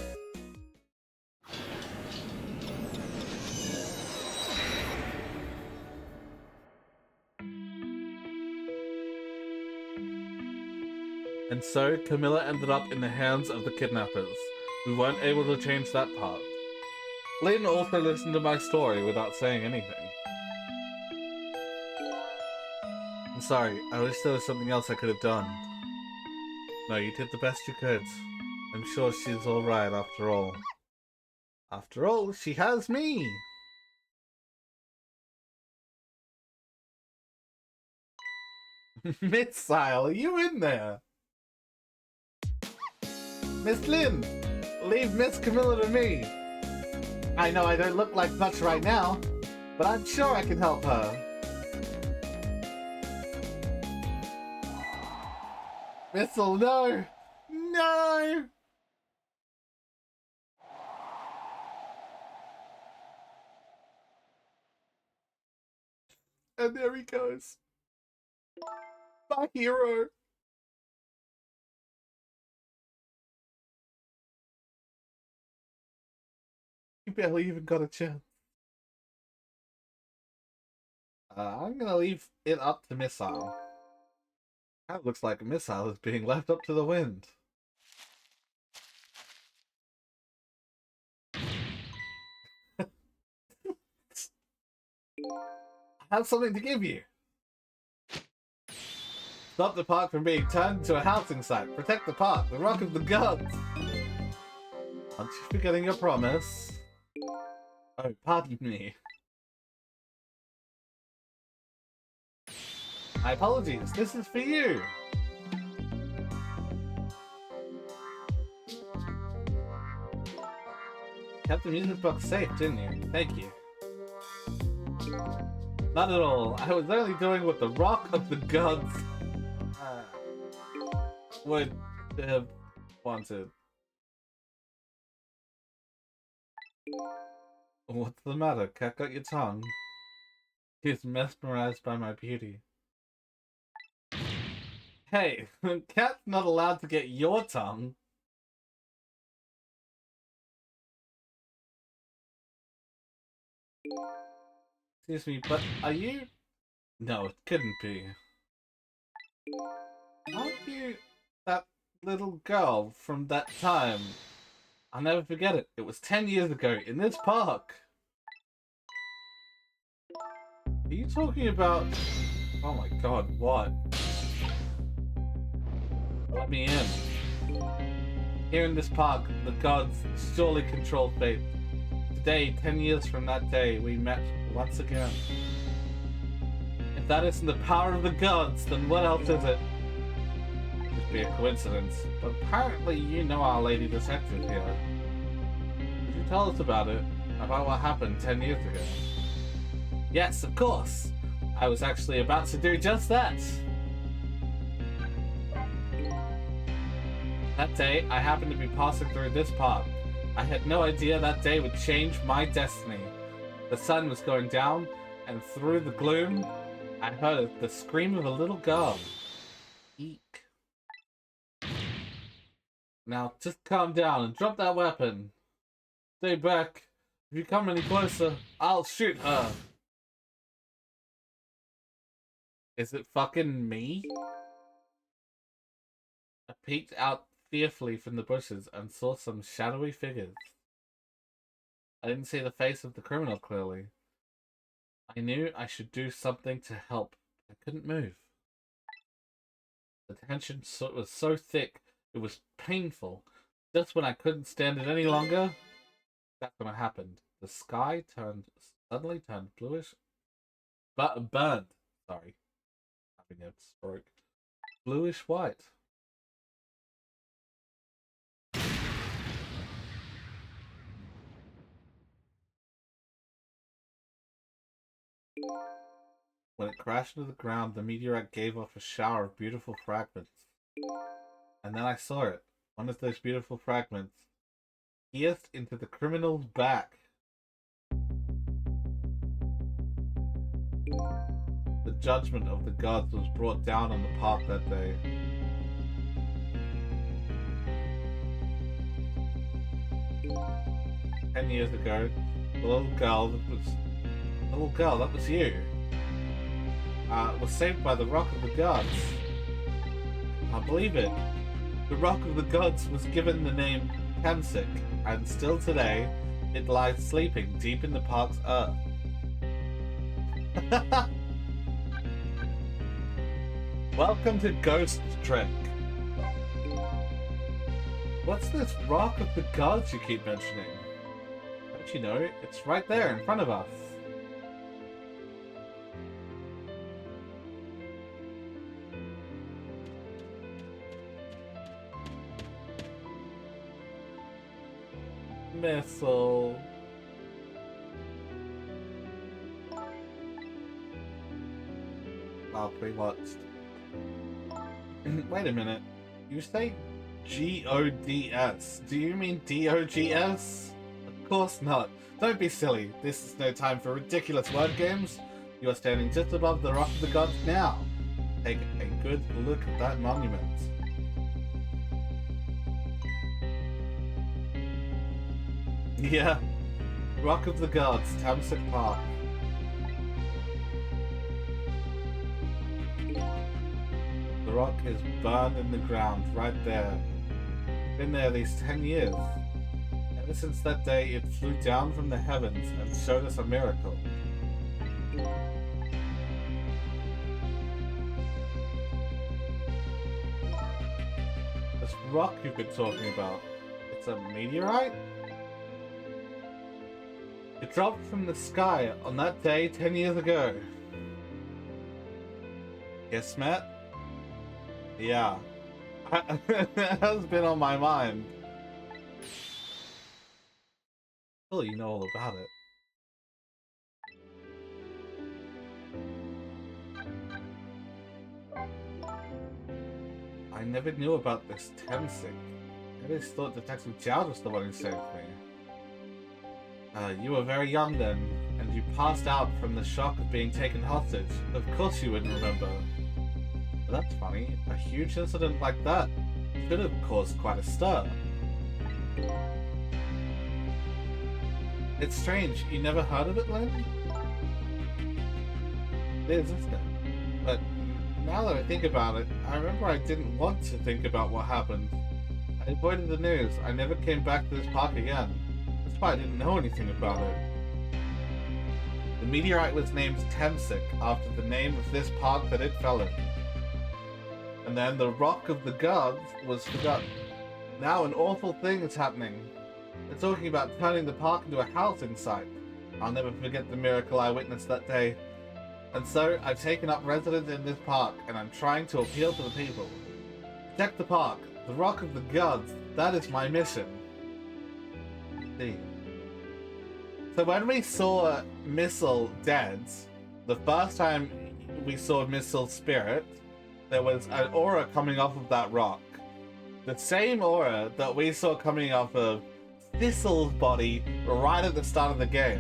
And so, Camilla ended up in the hands of the kidnappers. We weren't able to change that part. Layton also listened to my story without saying anything. I'm sorry, I wish there was something else I could have done. No, you did the best you could. I'm sure she's alright after all. After all, she has me! Missile, are you in there? Miss Lynn, leave Miss Camilla to me. I know I don't look like much right now, but I'm sure I can help her. Missile, no! No! And there he goes. My hero. You barely even got a chance. I'm gonna leave it up to Missile. That looks like a Missile is being left up to the wind. I have something to give you. Stop the park from being turned into a housing site. Protect the park, the Rock of the Gods. Aren't you forgetting your promise? Oh, pardon me. My apologies, this is for you! Kept the music box safe, didn't you? Thank you. Not at all. I was only doing what the Rock of the Gods would have wanted. What's the matter? Cat got your tongue? He's mesmerized by my beauty. Hey, Cat's not allowed to get your tongue. Excuse me, but are you? No, it couldn't be. Aren't you that little girl from that time? I'll never forget it. It was 10 years ago in this park. Are you talking about... Oh my god, what? Let me in. Here in this park, the gods surely control fate. Today, 10 years from that day, we met once again. If that isn't the power of the gods, then what else is it? It'd be a coincidence, but apparently you know our lady detective here. Could you tell us about it? About what happened 10 years ago? Yes, of course! I was actually about to do just that! That day, I happened to be passing through this park. I had no idea that day would change my destiny. The sun was going down, and through the gloom, I heard the scream of a little girl. Eek. Now, just calm down and drop that weapon. Stay back. If you come any closer, I'll shoot her. Is it fucking me? I peeked out fearfully from the bushes and saw some shadowy figures. I didn't see the face of the criminal clearly. I knew I should do something to help. I couldn't move. The tension was so thick, it was painful. Just when I couldn't stand it any longer, that's when it happened. The sky suddenly turned bluish, but burned. Sorry, having a stroke. Bluish white. When it crashed into the ground, the meteorite gave off a shower of beautiful fragments. And then I saw it. One of those beautiful fragments pierced into the criminal's back. The judgment of the gods was brought down on the park that day. "10 years ago, the little girl that was you, was saved by the Rock of the Gods. I can't believe it. The Rock of the Gods was given the name Tamsik, and still today, it lies sleeping deep in the park's earth." Welcome to Ghost Trick. What's this Rock of the Gods you keep mentioning? Don't you know? It's right there in front of us. Missile. I'll pre-watched. Wait a minute. You say G-O-D-S. Do you mean D-O-G-S? Of course not. Don't be silly. This is no time for ridiculous word games. You are standing just above the Rock of the Gods now. Take a good look at that monument. Yeah. Rock of the Gods, Tamsik Park. The rock is burned in the ground, right there. Been there these 10 years. Ever since that day, it flew down from the heavens and showed us a miracle. This rock you've been talking about, it's a meteorite? It dropped from the sky on that day 10 years ago. Yes, Matt? Yeah. It has been on my mind. Oh, you know all about it. I never knew about this Tamsik. I always thought Detective Jowd was the one who saved me. You were very young then, and you passed out from the shock of being taken hostage. Of course you wouldn't remember. But that's funny. A huge incident like that should have caused quite a stir. It's strange. You never heard of it, Lynn? It is, isn't it? But now that I think about it, I remember I didn't want to think about what happened. I avoided the news. I never came back to this park again. That's why I didn't know anything about it. The meteorite was named Tamsik after the name of this park that it fell in. And then the Rock of the Gods was forgotten. Now an awful thing is happening. They're talking about turning the park into a house inside. I'll never forget the miracle I witnessed that day. And so, I've taken up residence in this park, and I'm trying to appeal to the people. Protect the park, the Rock of the Gods, that is my mission. See. So when we saw Missile dead, the first time we saw Missile's spirit, there was an aura coming off of that rock. The same aura that we saw coming off of Thistle's body right at the start of the game.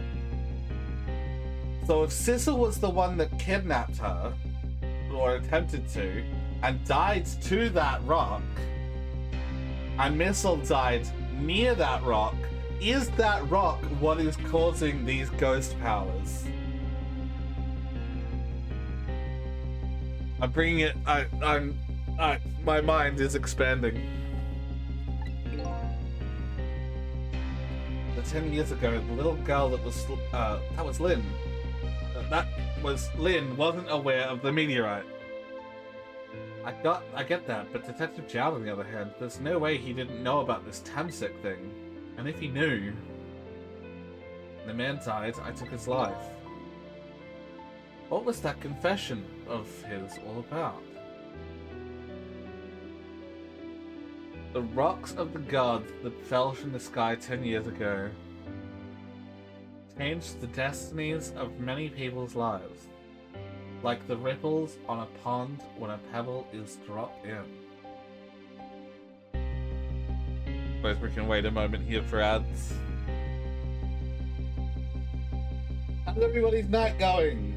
So if Sissel was the one that kidnapped her, or attempted to, and died to that rock, A missile died near that rock. Is that rock what is causing these ghost powers? I'm bringing it. My mind is expanding. 10 years ago, the little girl that was Lynn. That was Lynn wasn't aware of the meteorite. I get that, but Detective Zhao, on the other hand, there's no way he didn't know about this Tamsek thing. And if he knew, the man died, I took his life. What was that confession of his all about? The rocks of the gods that fell from the sky 10 years ago changed the destinies of many people's lives. Like the ripples on a pond when a pebble is dropped in. Suppose we can wait a moment here for ads. How's everybody's night going?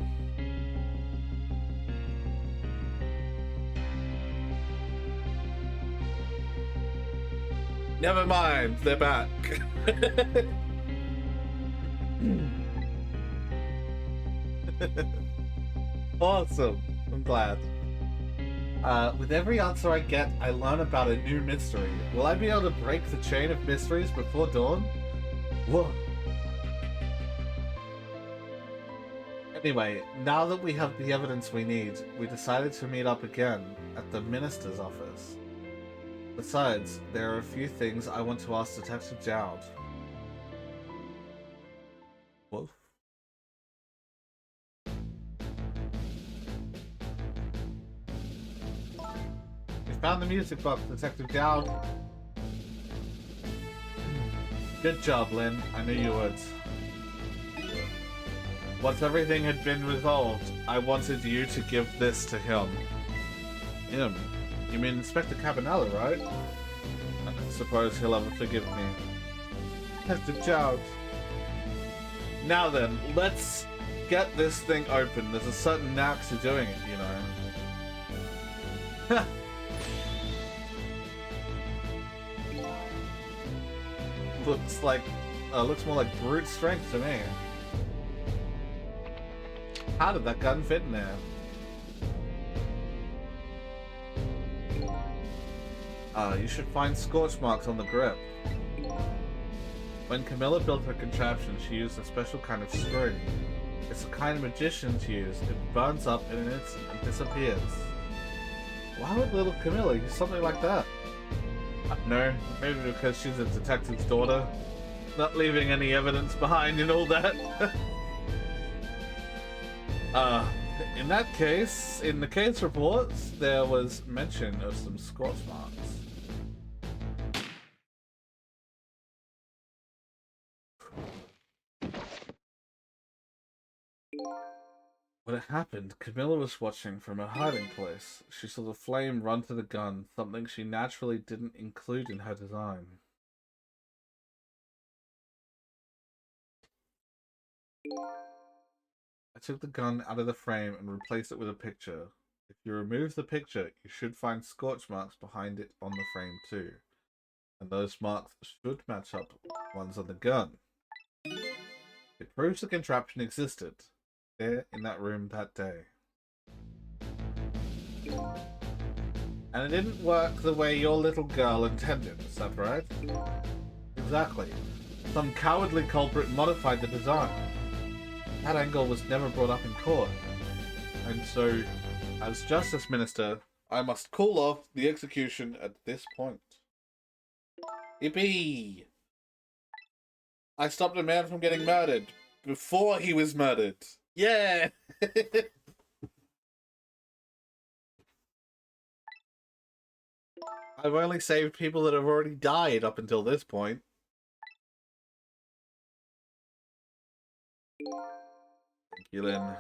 Never mind, they're back. Awesome. I'm glad. With every answer I get, I learn about a new mystery. Will I be able to break the chain of mysteries before dawn? Whoa. Anyway, now that we have the evidence we need, we decided to meet up again at the minister's office. Besides, there are a few things I want to ask Detective Zhao. Wolf? We found the music box, Detective Zhao. Good job, Lynn. I knew you would. Once everything had been resolved, I wanted you to give this to him. Him? You mean Inspector Cabanela, right? I suppose he'll ever forgive me. Detective Zhao. Now then, let's get this thing open. There's a certain knack to doing it, you know. Looks more like brute strength to me. How did that gun fit in there? You should find scorch marks on the grip. When Camilla built her contraption, she used a special kind of string. It's the kind magicians use. It burns up in an instant and disappears. Why would little Camilla use something like that? No, maybe because she's a detective's daughter. Not leaving any evidence behind and all that. In that case, in the case reports, there was mention of some scorch marks. When it happened, Camilla was watching from her hiding place. She saw the flame run to the gun, something she naturally didn't include in her design. I took the gun out of the frame and replaced it with a picture. If you remove the picture, you should find scorch marks behind it on the frame too. And those marks should match up with ones on the gun. It proves the contraption existed there in that room that day. And it didn't work the way your little girl intended, is that right? Exactly. Some cowardly culprit modified the design. That angle was never brought up in court. And so, as Justice Minister, I must call off the execution at this point. Yippee! I stopped a man from getting murdered before he was murdered. Yeah! I've only saved people that have already died up until this point. Thank you, Lynn.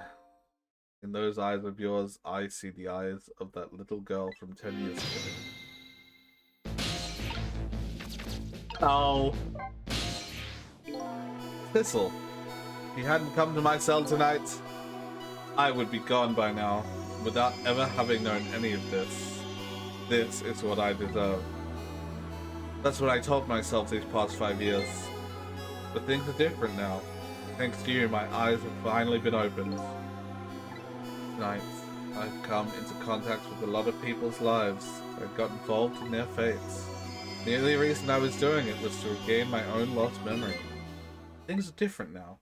In those eyes of yours, I see the eyes of that little girl from 10 years ago. Oh. Thistle. If you hadn't come to my cell tonight, I would be gone by now, without ever having known any of this. This is what I deserve. That's what I told myself these past 5 years. But things are different now. Thanks to you, my eyes have finally been opened. Tonight, I've come into contact with a lot of people's lives. I got involved in their fates. The only reason I was doing it was to regain my own lost memory. Things are different now.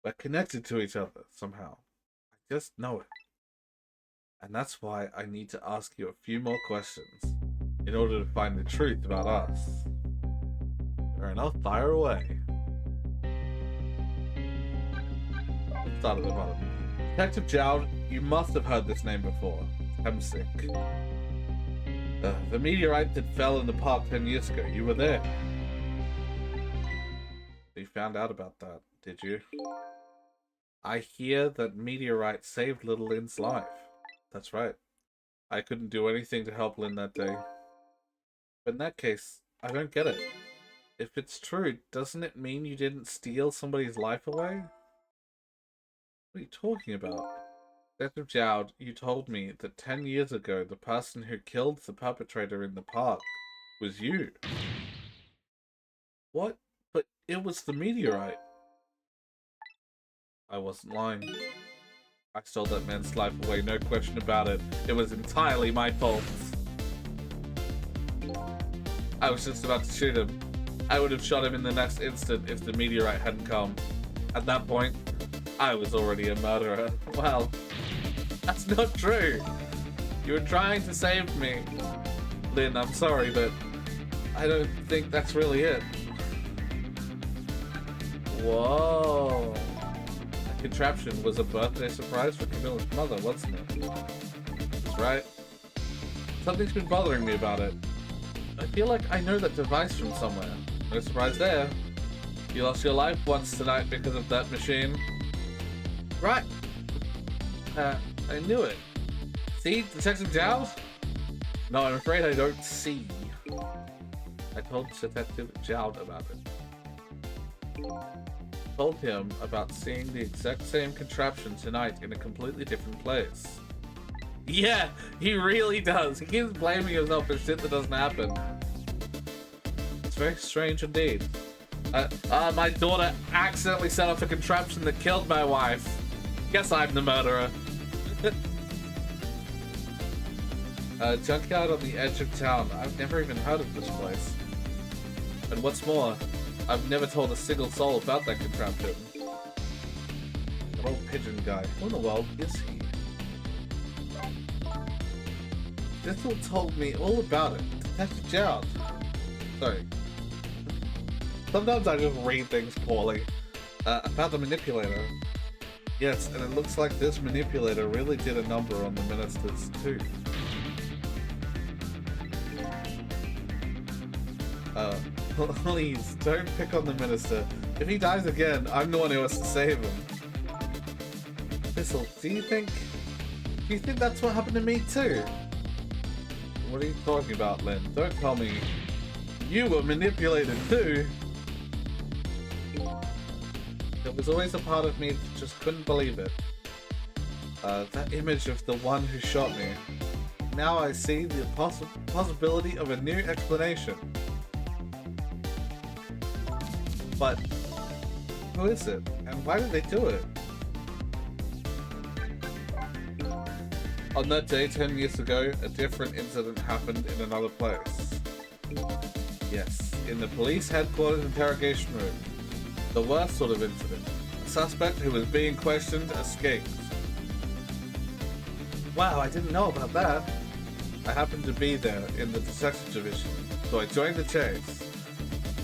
We're connected to each other, somehow. I just know it. And that's why I need to ask you a few more questions in order to find the truth about us. Fair enough, fire away. Let's start at the bottom. Detective Jowd, you must have heard this name before. Temsik. The meteorite that fell in the park 10 years ago, you were there. You found out about that, did you? I hear that meteorite saved little Lynn's life. That's right. I couldn't do anything to help Lynn that day. But in that case, I don't get it. If it's true, doesn't it mean you didn't steal somebody's life away? What are you talking about? Detective Jowd, you told me that 10 years ago the person who killed the perpetrator in the park was you. What? But it was the meteorite. I wasn't lying. I stole that man's life away, no question about it. It was entirely my fault. I was just about to shoot him. I would have shot him in the next instant if the meteorite hadn't come. At that point, I was already a murderer. Well, that's not true. You were trying to save me. Lynn, I'm sorry, but I don't think that's really it. Whoa. Contraption was a birthday surprise for Camilla's mother, wasn't it? That's right. Something's been bothering me about it. I feel like I know that device from somewhere. No surprise there. You lost your life once tonight because of that machine. Right. I knew it. See, Detective Jowd? No, I'm afraid I don't see. I told Detective Jowd about it. Told him about seeing the exact same contraption tonight in a completely different place. Yeah, he really does. He keeps blaming himself for shit that doesn't happen. It's very strange indeed. My daughter accidentally set off a contraption that killed my wife. Guess I'm the murderer. Junkyard on the edge of town. I've never even heard of this place. And what's more, I've never told a single soul about that contraption. That old pigeon guy. Who in the world is he? Thistle told me all about it. Detective Jowd. Sorry. Sometimes I just read things poorly. About the manipulator. Yes, and it looks like this manipulator really did a number on the minister's tooth. Please, don't pick on the minister. If he dies again, I'm the one who has to save him. Thistle, do you think that's what happened to me too? What are you talking about, Lynn? Don't tell me you were manipulated too. There was always a part of me that just couldn't believe it. That image of the one who shot me. Now I see the possibility of a new explanation. But who is it? And why did they do it? On that day 10 years ago, a different incident happened in another place. Yes, in the police headquarters interrogation room. The worst sort of incident. A suspect who was being questioned escaped. Wow, I didn't know about that. I happened to be there in the detective division, so I joined the chase.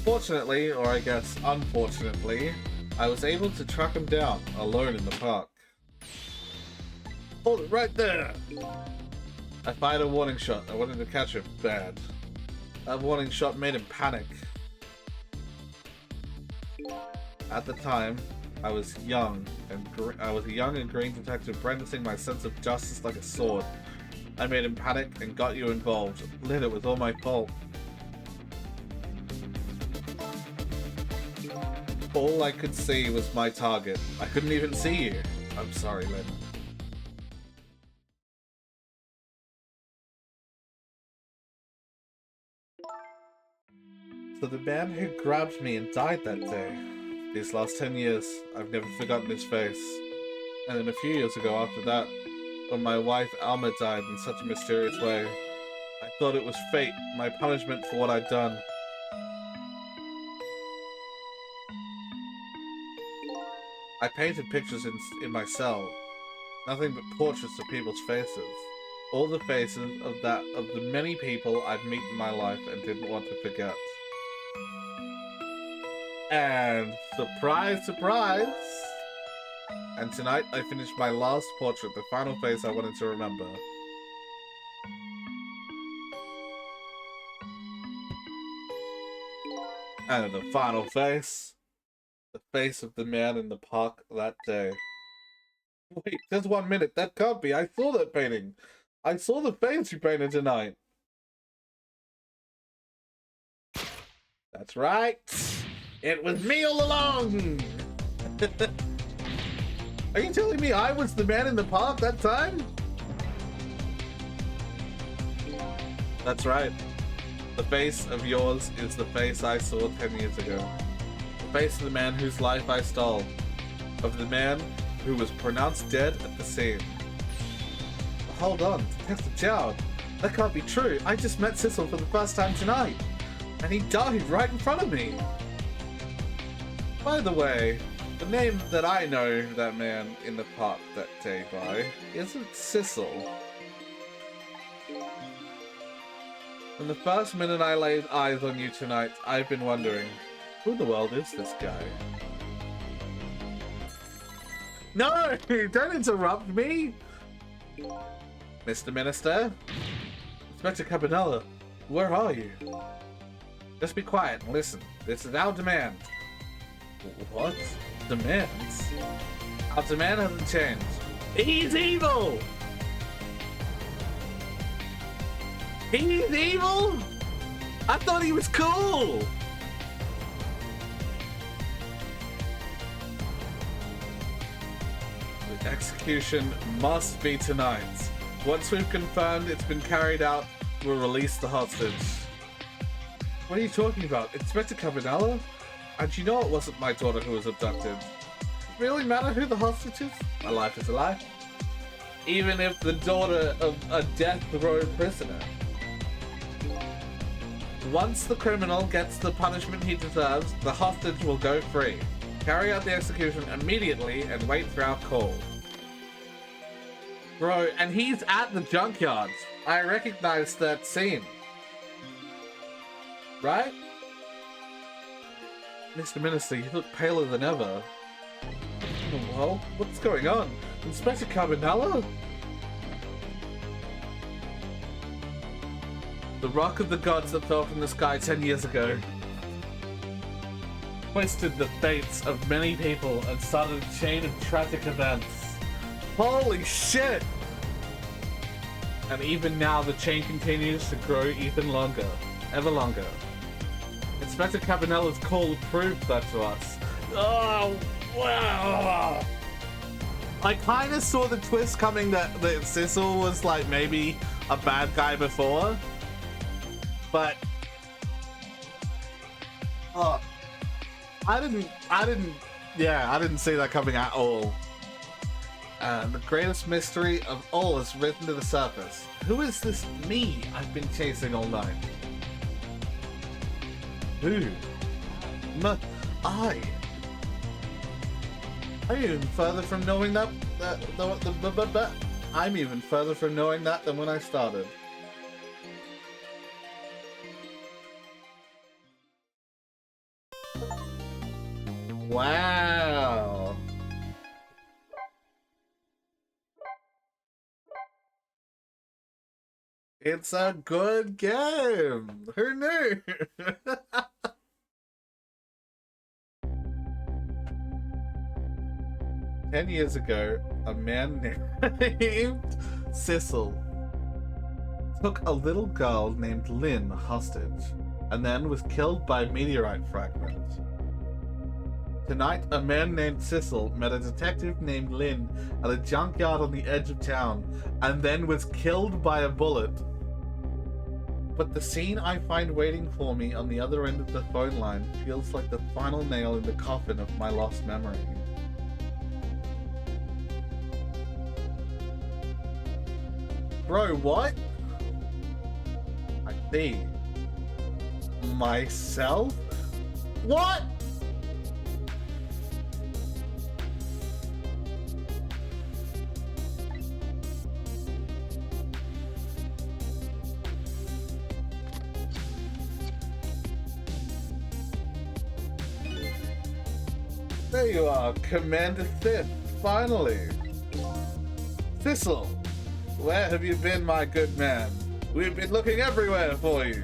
Fortunately, or I guess unfortunately, I was able to track him down alone in the park. Hold it right there! I fired a warning shot. I wanted to catch him bad. That warning shot made him panic. At the time, I was a young and green detective brandishing my sense of justice like a sword. I made him panic and got you involved. Lynn, it was all my fault. All I could see was my target. I couldn't even see you. I'm sorry, Lynn. So the man who grabbed me and died that day. These last 10 years, I've never forgotten his face. And then a few years ago after that, when my wife Alma died in such a mysterious way, I thought it was fate, my punishment for what I'd done. I painted pictures in my cell. Nothing but portraits of people's faces. All the faces of the many people I'd meet in my life and didn't want to forget. And surprise, surprise! And tonight I finished my last portrait, the final face I wanted to remember. And the final face, the face of the man in the park that day. Wait, just 1 minute, that can't be. I saw that painting. I saw the face you painted tonight. That's right. It was me all along. Are you telling me I was the man in the park that time? That's right. The face of yours is the face I saw 10 years ago. The face of the man whose life I stole. Of the man who was pronounced dead at the scene. Hold on, Detective Chow. That can't be true. I just met Cecil for the first time tonight. And he died right in front of me. By the way, the name that I know that man in the park that day by isn't Cecil. From the first minute I laid eyes on you tonight, I've been wondering, who in the world is this guy? No! Don't interrupt me! Mr. Minister? Inspector Cabanela, where are you? Just be quiet and listen. This is our demand. What? Demands? Our demand hasn't changed. He's evil! He's evil? I thought he was cool! The execution must be tonight. Once we've confirmed it's been carried out, we'll release the hostage. What are you talking about? Inspector Cabanela? And you know it wasn't my daughter who was abducted. Does it really matter who the hostage is? A life is a life. Even if the daughter of a death row prisoner. Once the criminal gets the punishment he deserves, the hostage will go free. Carry out the execution immediately and wait for our call. Bro, and he's at the junkyard. I recognize that scene. Right? Mr. Minister, you look paler than ever. Well, what's going on? Inspector Cabanela? The rock of the gods that fell from the sky 10 years ago twisted the fates of many people and started a chain of tragic events. Holy shit! And even now the chain continues to grow even longer, ever longer. Inspector Cabanela's call proved that to us. Oh, wow! I kind of saw the twist coming that Cecil was like maybe a bad guy before, but I didn't see that coming at all. And the greatest mystery of all is risen to the surface. Who is this me I've been chasing all night? Who? I. I'm even further from knowing that. I'm even further from knowing that than when I started. Wow. It's a good game. Who knew? "10 years ago, a man named Cecil took a little girl named Lynn hostage and then was killed by a meteorite fragment. Tonight, a man named Cecil met a detective named Lynn at a junkyard on the edge of town and then was killed by a bullet. But the scene I find waiting for me on the other end of the phone line feels like the final nail in the coffin of my lost memory. Bro, what? I see. Myself? What? There you are, Commander Thith, finally. Thistle, where have you been, my good man? We've been looking everywhere for you.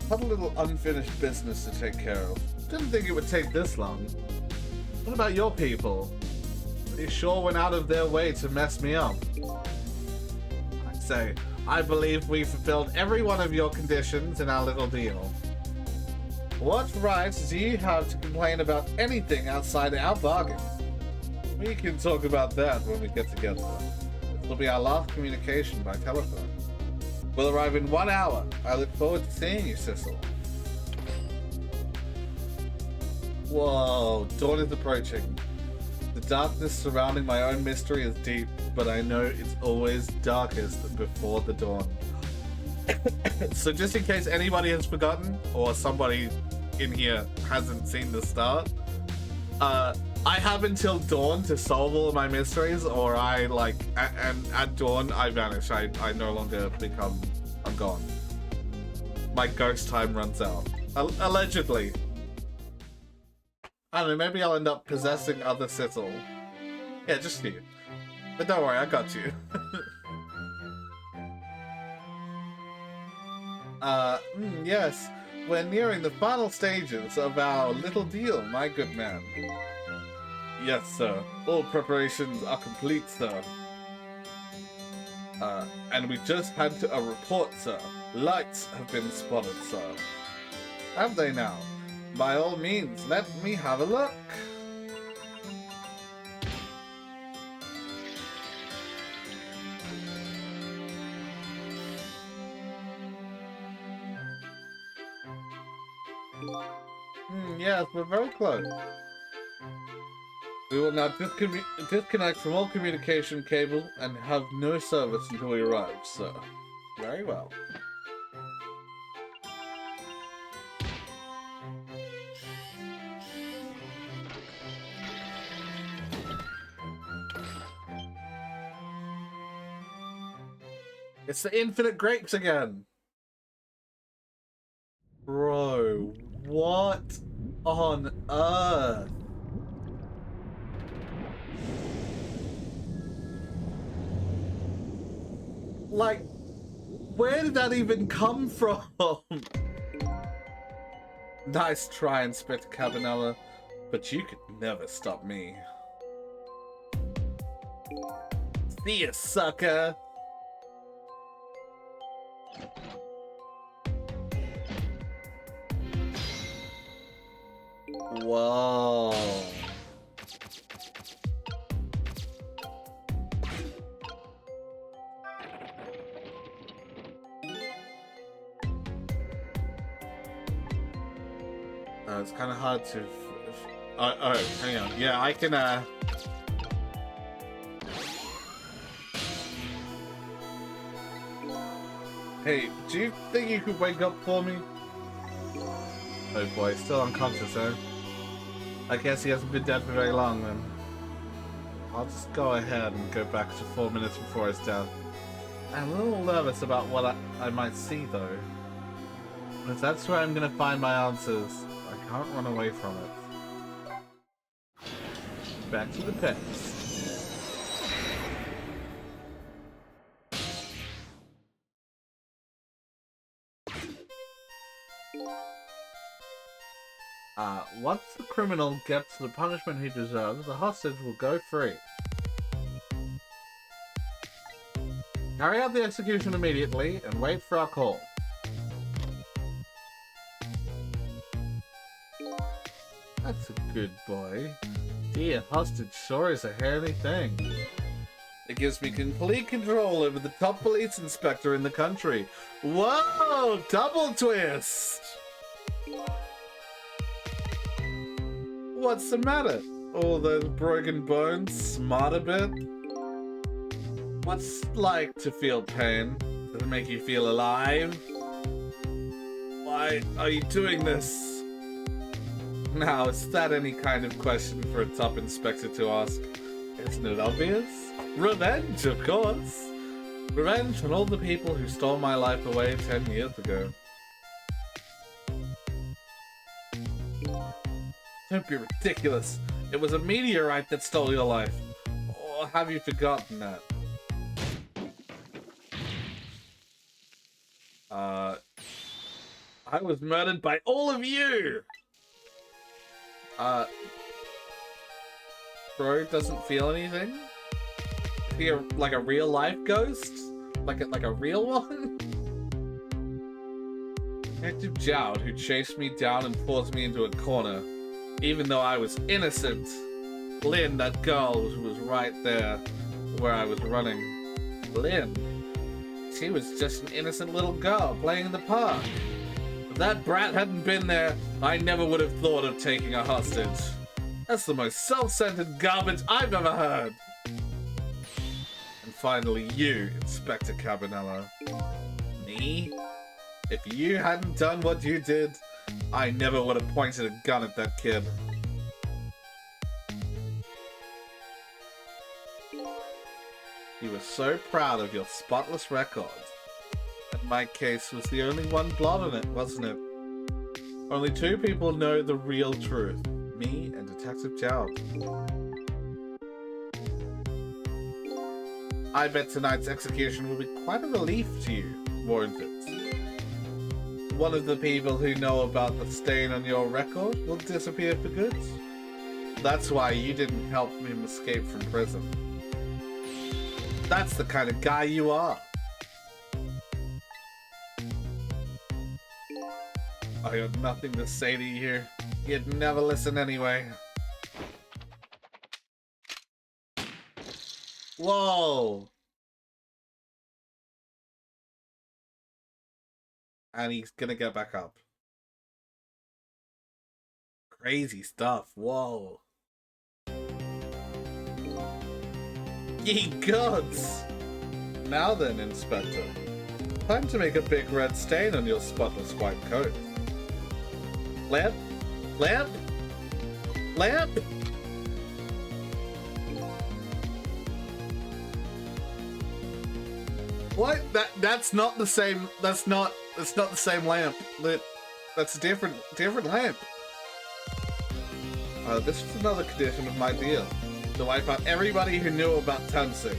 Had a little unfinished business to take care of. Didn't think it would take this long. What about your people? They sure went out of their way to mess me up. I say, I believe we fulfilled every one of your conditions in our little deal. What rights do you have to complain about anything outside our bargain? We can talk about that when we get together. This will be our last communication by telephone. We'll arrive in 1 hour. I look forward to seeing you, Sissel. Whoa, dawn is approaching. The darkness surrounding my own mystery is deep, but I know it's always darkest before the dawn. So just in case anybody has forgotten, or somebody in here hasn't seen the start, I have until dawn to solve all of my mysteries, or and at dawn I vanish. I no longer become, I'm gone. My ghost time runs out. Allegedly. I don't know, maybe I'll end up possessing other Sissel. Yeah, just you. But don't worry, I got you. Yes. We're nearing the final stages of our little deal, my good man. Yes, sir. All preparations are complete, sir. And we just had a report, sir. Lights have been spotted, sir. Have they now? By all means, let me have a look. Yes, we're very close. We will now disconnect from all communication cables and have no service until we arrive, sir. Very well. It's the infinite grapes again! Bro, what on earth? Like, where did that even come from? Nice try, Inspector Cabanela, but you could never stop me. See ya, sucker! Whoa. It's kind of hard to... oh, hang on. Yeah, I can, Hey, do you think you could wake up for me? Oh boy, still unconscious, eh? I guess he hasn't been dead for very long, then. I'll just go ahead and go back to 4 minutes before his death. I'm a little nervous about what I might see, though. If that's where I'm gonna find my answers, I can't run away from it. Back to the pets. Once the criminal gets the punishment he deserves, the hostage will go free. Carry out the execution immediately and wait for our call. That's a good boy. Dear hostage sure is a hairy thing. It gives me complete control over the top police inspector in the country. Whoa! Double twist! What's the matter? All those broken bones smart a bit? What's it like to feel pain? Does it make you feel alive? Why are you doing this? Now, is that any kind of question for a top inspector to ask? Isn't it obvious? Revenge, of course! Revenge on all the people who stole my life away 10 years ago. Don't be ridiculous. It was a meteorite that stole your life. Or have you forgotten that? I was murdered by all of you! Bro doesn't feel anything? Is he like a real life ghost? Like a real one? Detective Jowd, who chased me down and forced me into a corner, even though I was innocent. Lynn, that girl who was right there where I was running. Lynn. She was just an innocent little girl playing in the park. If that brat hadn't been there, I never would have thought of taking her hostage. That's the most self-centered garbage I've ever heard. And finally you, Inspector Cabanela. Me? If you hadn't done what you did, I never would have pointed a gun at that kid. You were so proud of your spotless record. And my case was the only one blot on it, wasn't it? Only two people know the real truth. Me and Detective Jowd. I bet tonight's execution will be quite a relief to you, won't it? One of the people who know about the stain on your record will disappear for good. That's why you didn't help him escape from prison. That's the kind of guy you are. I have nothing to say to you here. You'd never listen anyway. Whoa! And he's gonna get back up. Crazy stuff. Whoa. Ye gods! Now then, Inspector. Time to make a big red stain on your spotless white coat. Lamp? Lamp? Lamp? What? That's not the same. That's not the same lamp. That's a different lamp. This was another condition of my deal. To wipe out everybody who knew about Tensink.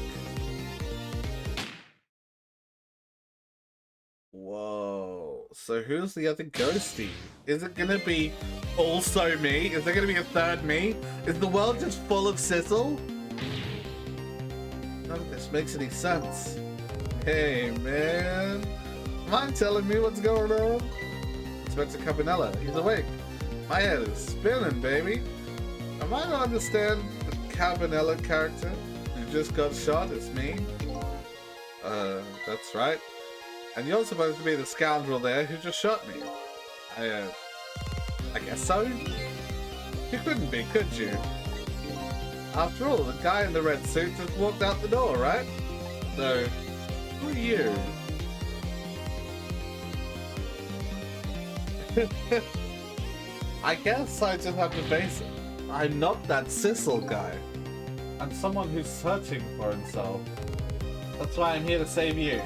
Whoa. So who's the other ghostie? Is it gonna be also me? Is there gonna be a third me? Is the world just full of Sissel? None of this makes any sense. Hey man. Mind telling me what's going on? Inspector Cabanela, he's awake. My head is spinning, baby. Am I to understand the Cabanela character who just got shot is me? That's right. And you're supposed to be the scoundrel there who just shot me. I guess so? You couldn't be, could you? After all, the guy in the red suit just walked out the door, right? So, who are you? I guess I just have to face it. I'm not that Sissel guy. I'm someone who's searching for himself. That's why I'm here to save you.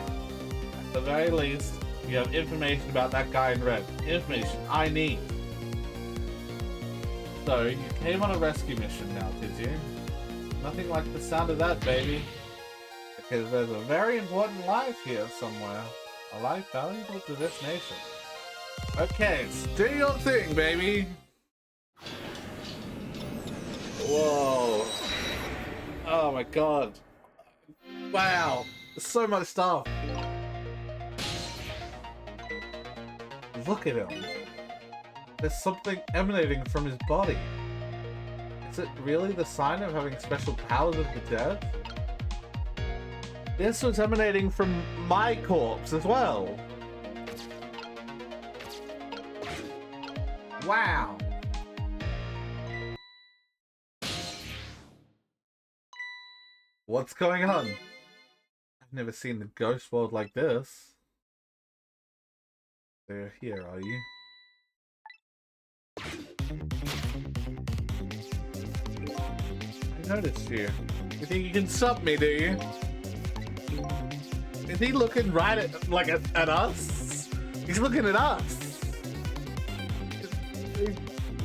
At the very least, you have information about that guy in red. Information I need. So, you came on a rescue mission now, did you? Nothing like the sound of that, baby. Because there's a very important life here somewhere. A life valuable to this nation. Okay, do your thing, baby. Whoa. Oh my god. Wow. There's so much stuff. Look at him. There's something emanating from his body. Is it really the sign of having special powers of the dead? This was emanating from my corpse as well. Wow. What's going on? I've never seen the ghost world like this. They're here, are you? I noticed you. You think you can stop me, do you? Is he looking right at us? He's looking at us.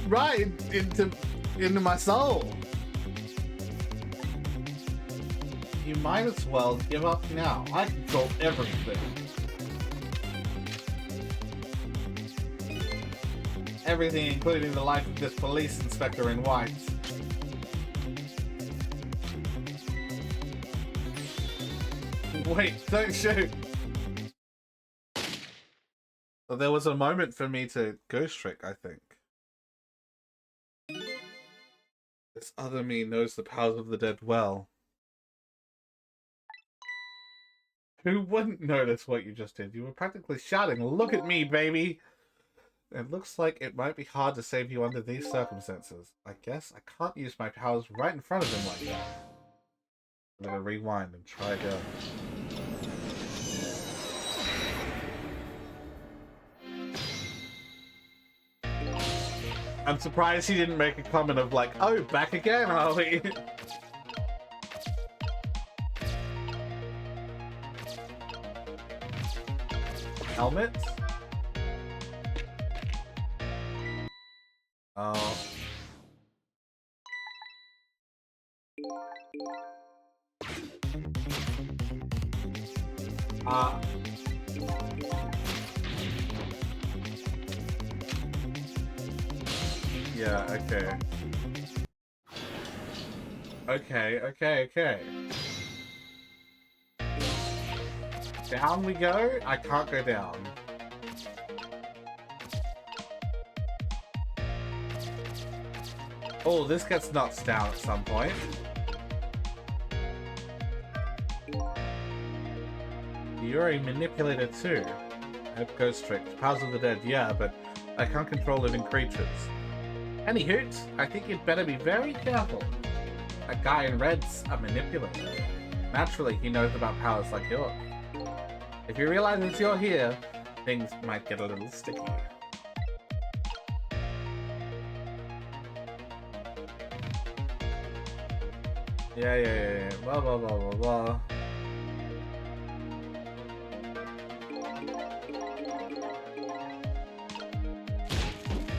Right into my soul. You might as well give up now. I control everything. Everything, including the life of this police inspector in white. Wait, don't shoot! So there was a moment for me to ghost trick, I think. This other me knows the powers of the dead well. Who wouldn't notice what you just did? You were practically shouting, "Look at me, baby!" It looks like it might be hard to save you under these circumstances. I guess I can't use my powers right in front of him like that. I'm gonna rewind and try again. I'm surprised he didn't make a comment of like, "Oh, back again, are we?" Helmet? Oh. Yeah, okay. Okay. Down we go? I can't go down. Oh, this gets knocked down at some point. You're a manipulator too. I have ghost tricks. Powers of the dead, yeah, but I can't control living creatures. Any hoot, I think you'd better be very careful. That guy in red's a manipulator. Naturally, he knows about powers like yours. If he realizes you're here, things might get a little sticky. Yeah. Blah, blah, blah, blah, blah.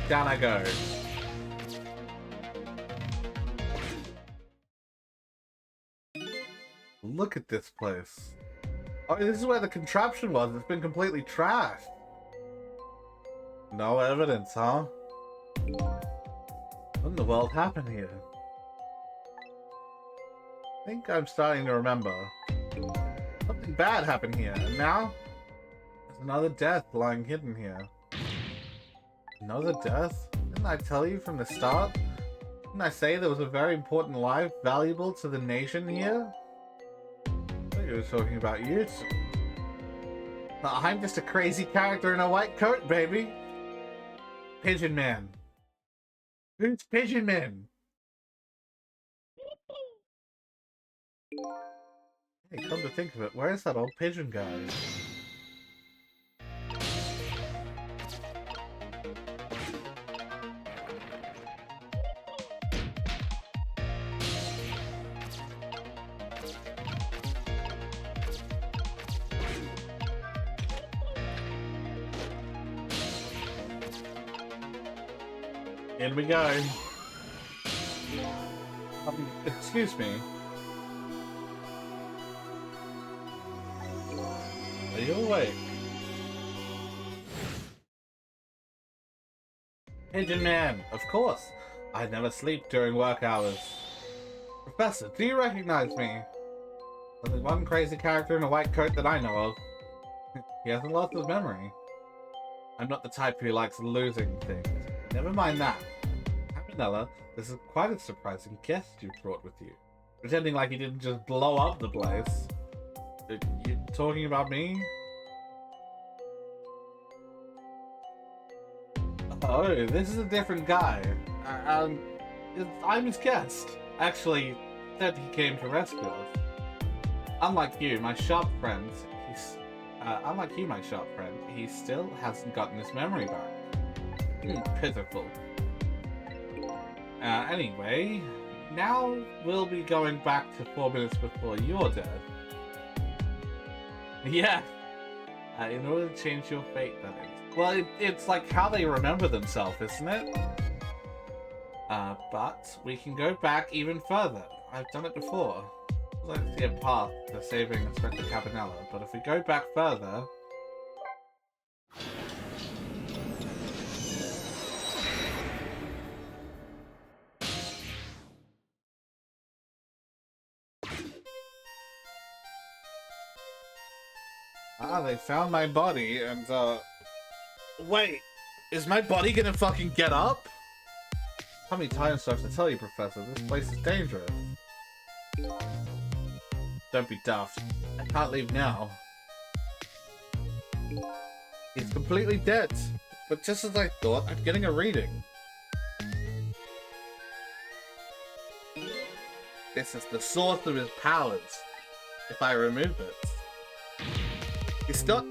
Down I go. Look at this place. Oh, this is where the contraption was. It's been completely trashed. No evidence, huh? What in the world happened here? I think I'm starting to remember. Something bad happened here, and now there's another death lying hidden here. Another death? Didn't I tell you from the start? Didn't I say there was a very important life valuable to the nation here? I thought you were talking about you. I'm just a crazy character in a white coat, baby. Pigeon Man. Who's Pigeon Man? Hey, come to think of it, where's that old pigeon guy? In we go. Excuse me. Are you awake? Pigeon Man, of course. I never sleep during work hours. Professor, do you recognize me? There's one crazy character in a white coat that I know of. He hasn't lost his memory. I'm not the type who likes losing things. Never mind that. Happinella, this is quite a surprising guest you brought with you. Pretending like you didn't just blow up the place. You talking about me? Oh, this is a different guy. I'm his guest. Actually, said he came to rescue us. Unlike you, my shop friend, he still hasn't gotten his memory back. Pitiful. Anyway, now we'll be going back to 4 minutes before you're dead. Yeah. In order to change your fate, that is. Well, it's like how they remember themselves, isn't it? But we can go back even further. I've done it before. I don't see a path to saving Inspector Cabanela, but if we go back further... they found my body, and, Wait! Is my body gonna fucking get up? How many times do I have to tell you, Professor? This place is dangerous. Don't be daft. I can't leave now. He's completely dead. But just as I thought, I'm getting a reading. This is the source of his powers. If I remove it. He's not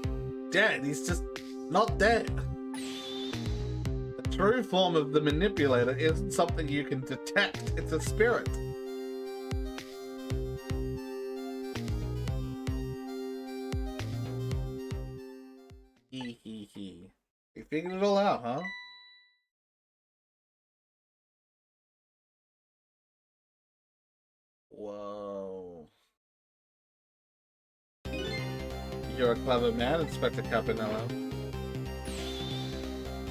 dead, he's just not dead. The true form of the manipulator isn't something you can detect, it's a spirit. Hee. You figured it all out, huh? Whoa. You're a clever man, Inspector Cabanela.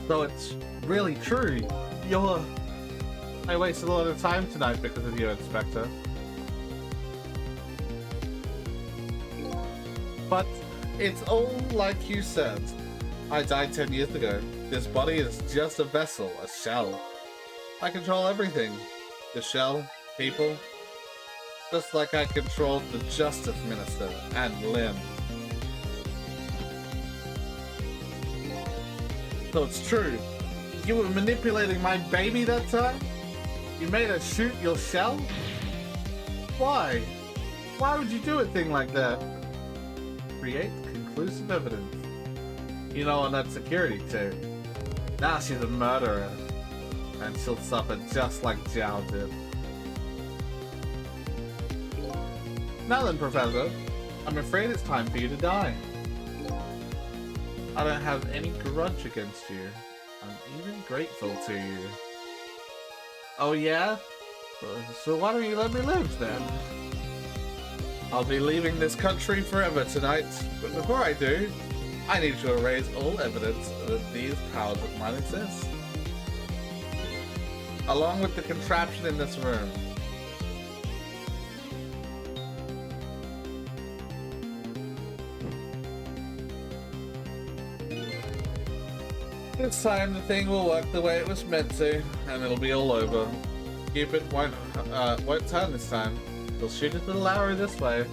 So it's really true. I wasted a lot of time tonight because of you, Inspector. But it's all like you said. I died 10 years ago. This body is just a vessel, a shell. I control everything. The shell, people. Just like I controlled the Justice Minister and Lynn. So it's true. You were manipulating my baby that time? You made her shoot your shell? Why? Why would you do a thing like that? Create conclusive evidence. You know, on that security too. Now she's a murderer. And she'll suffer just like Zhao did. Now then, Professor. I'm afraid it's time for you to die. I don't have any grudge against you. I'm even grateful to you. Oh yeah? So why don't you let me live then? I'll be leaving this country forever tonight, but before I do, I need to erase all evidence that these powers of mine exist. Along with the contraption in this room. This time the thing will work the way it was meant to, and it'll be all over. Cupid won't turn this time. He'll shoot his little arrow this way.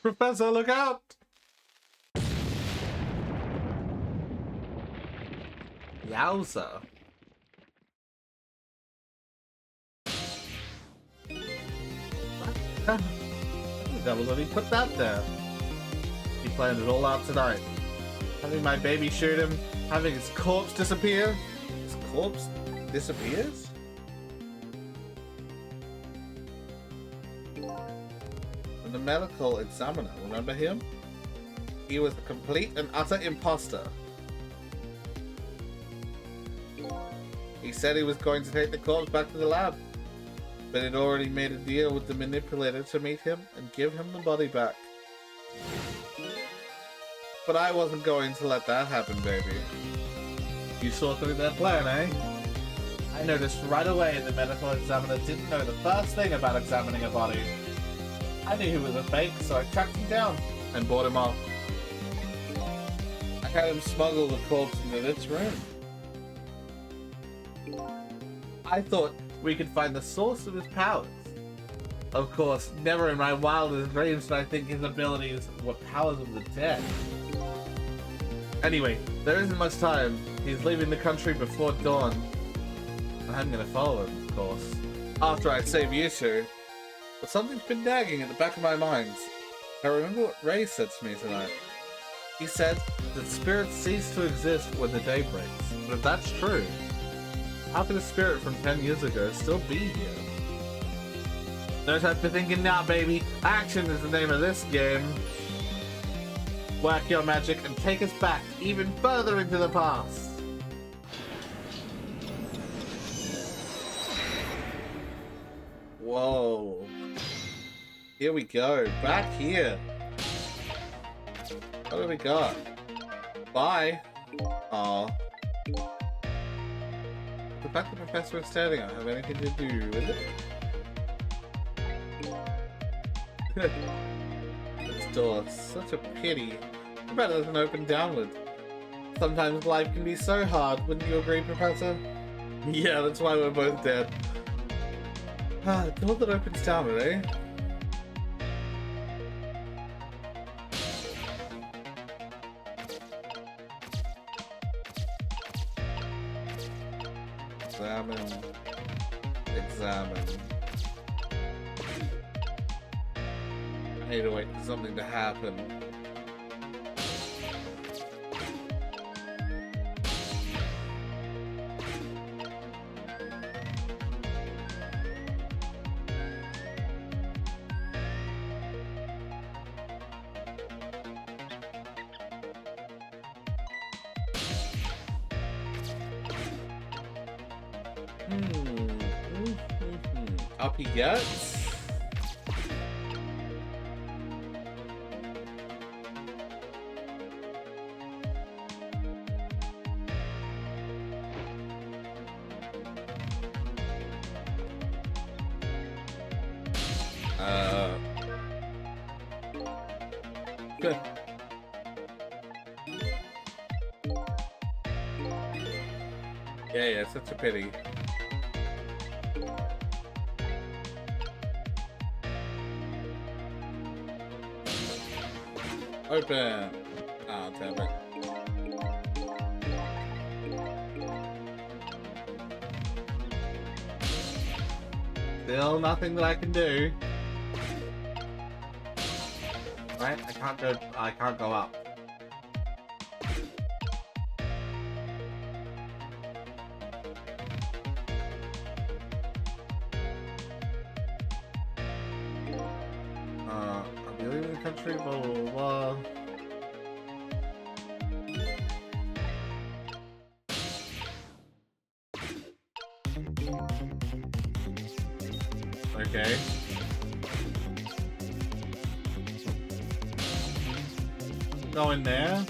Professor, look out! Yowza. What the devil did he put that there? He planned it all out tonight. Having my baby shoot him, having his corpse disappear. His corpse disappears? And the medical examiner, remember him? He was a complete and utter imposter. He said he was going to take the corpse back to the lab, but he'd already made a deal with the manipulator to meet him and give him the body back. But I wasn't going to let that happen, baby. You saw through their plan, eh? I noticed right away the medical examiner didn't know the first thing about examining a body. I knew he was a fake, so I tracked him down and bought him off. I had him smuggle the corpse into this room. I thought we could find the source of his powers. Of course, never in my wildest dreams did I think his abilities were powers of the dead. Anyway, there isn't much time. He's leaving the country before dawn. I'm gonna follow him, of course. After I save you two. But something's been nagging at the back of my mind. I remember what Ray said to me tonight. He said that spirits cease to exist when the day breaks. But if that's true, how could a spirit from 10 years ago still be here? No time for thinking now, baby. Action is the name of this game. Work your magic and take us back even further into the past. Whoa. Here we go. Back here. What do we got? Bye. Aw. The fact the professor is standing on have anything to do with it? This door, such a pity. Too bad it doesn't open downward. Sometimes life can be so hard, wouldn't you agree, Professor? Yeah, that's why we're both dead. Ah, the door that opens downward, eh? Examine. I need to wait for something to happen. Up he gets. Good. Yeah, such a pity. Open. Oh, damn it. Still nothing that I can do. Right? I can't go up. I'll be leaving the country, blah blah blah. Okay. Go in there.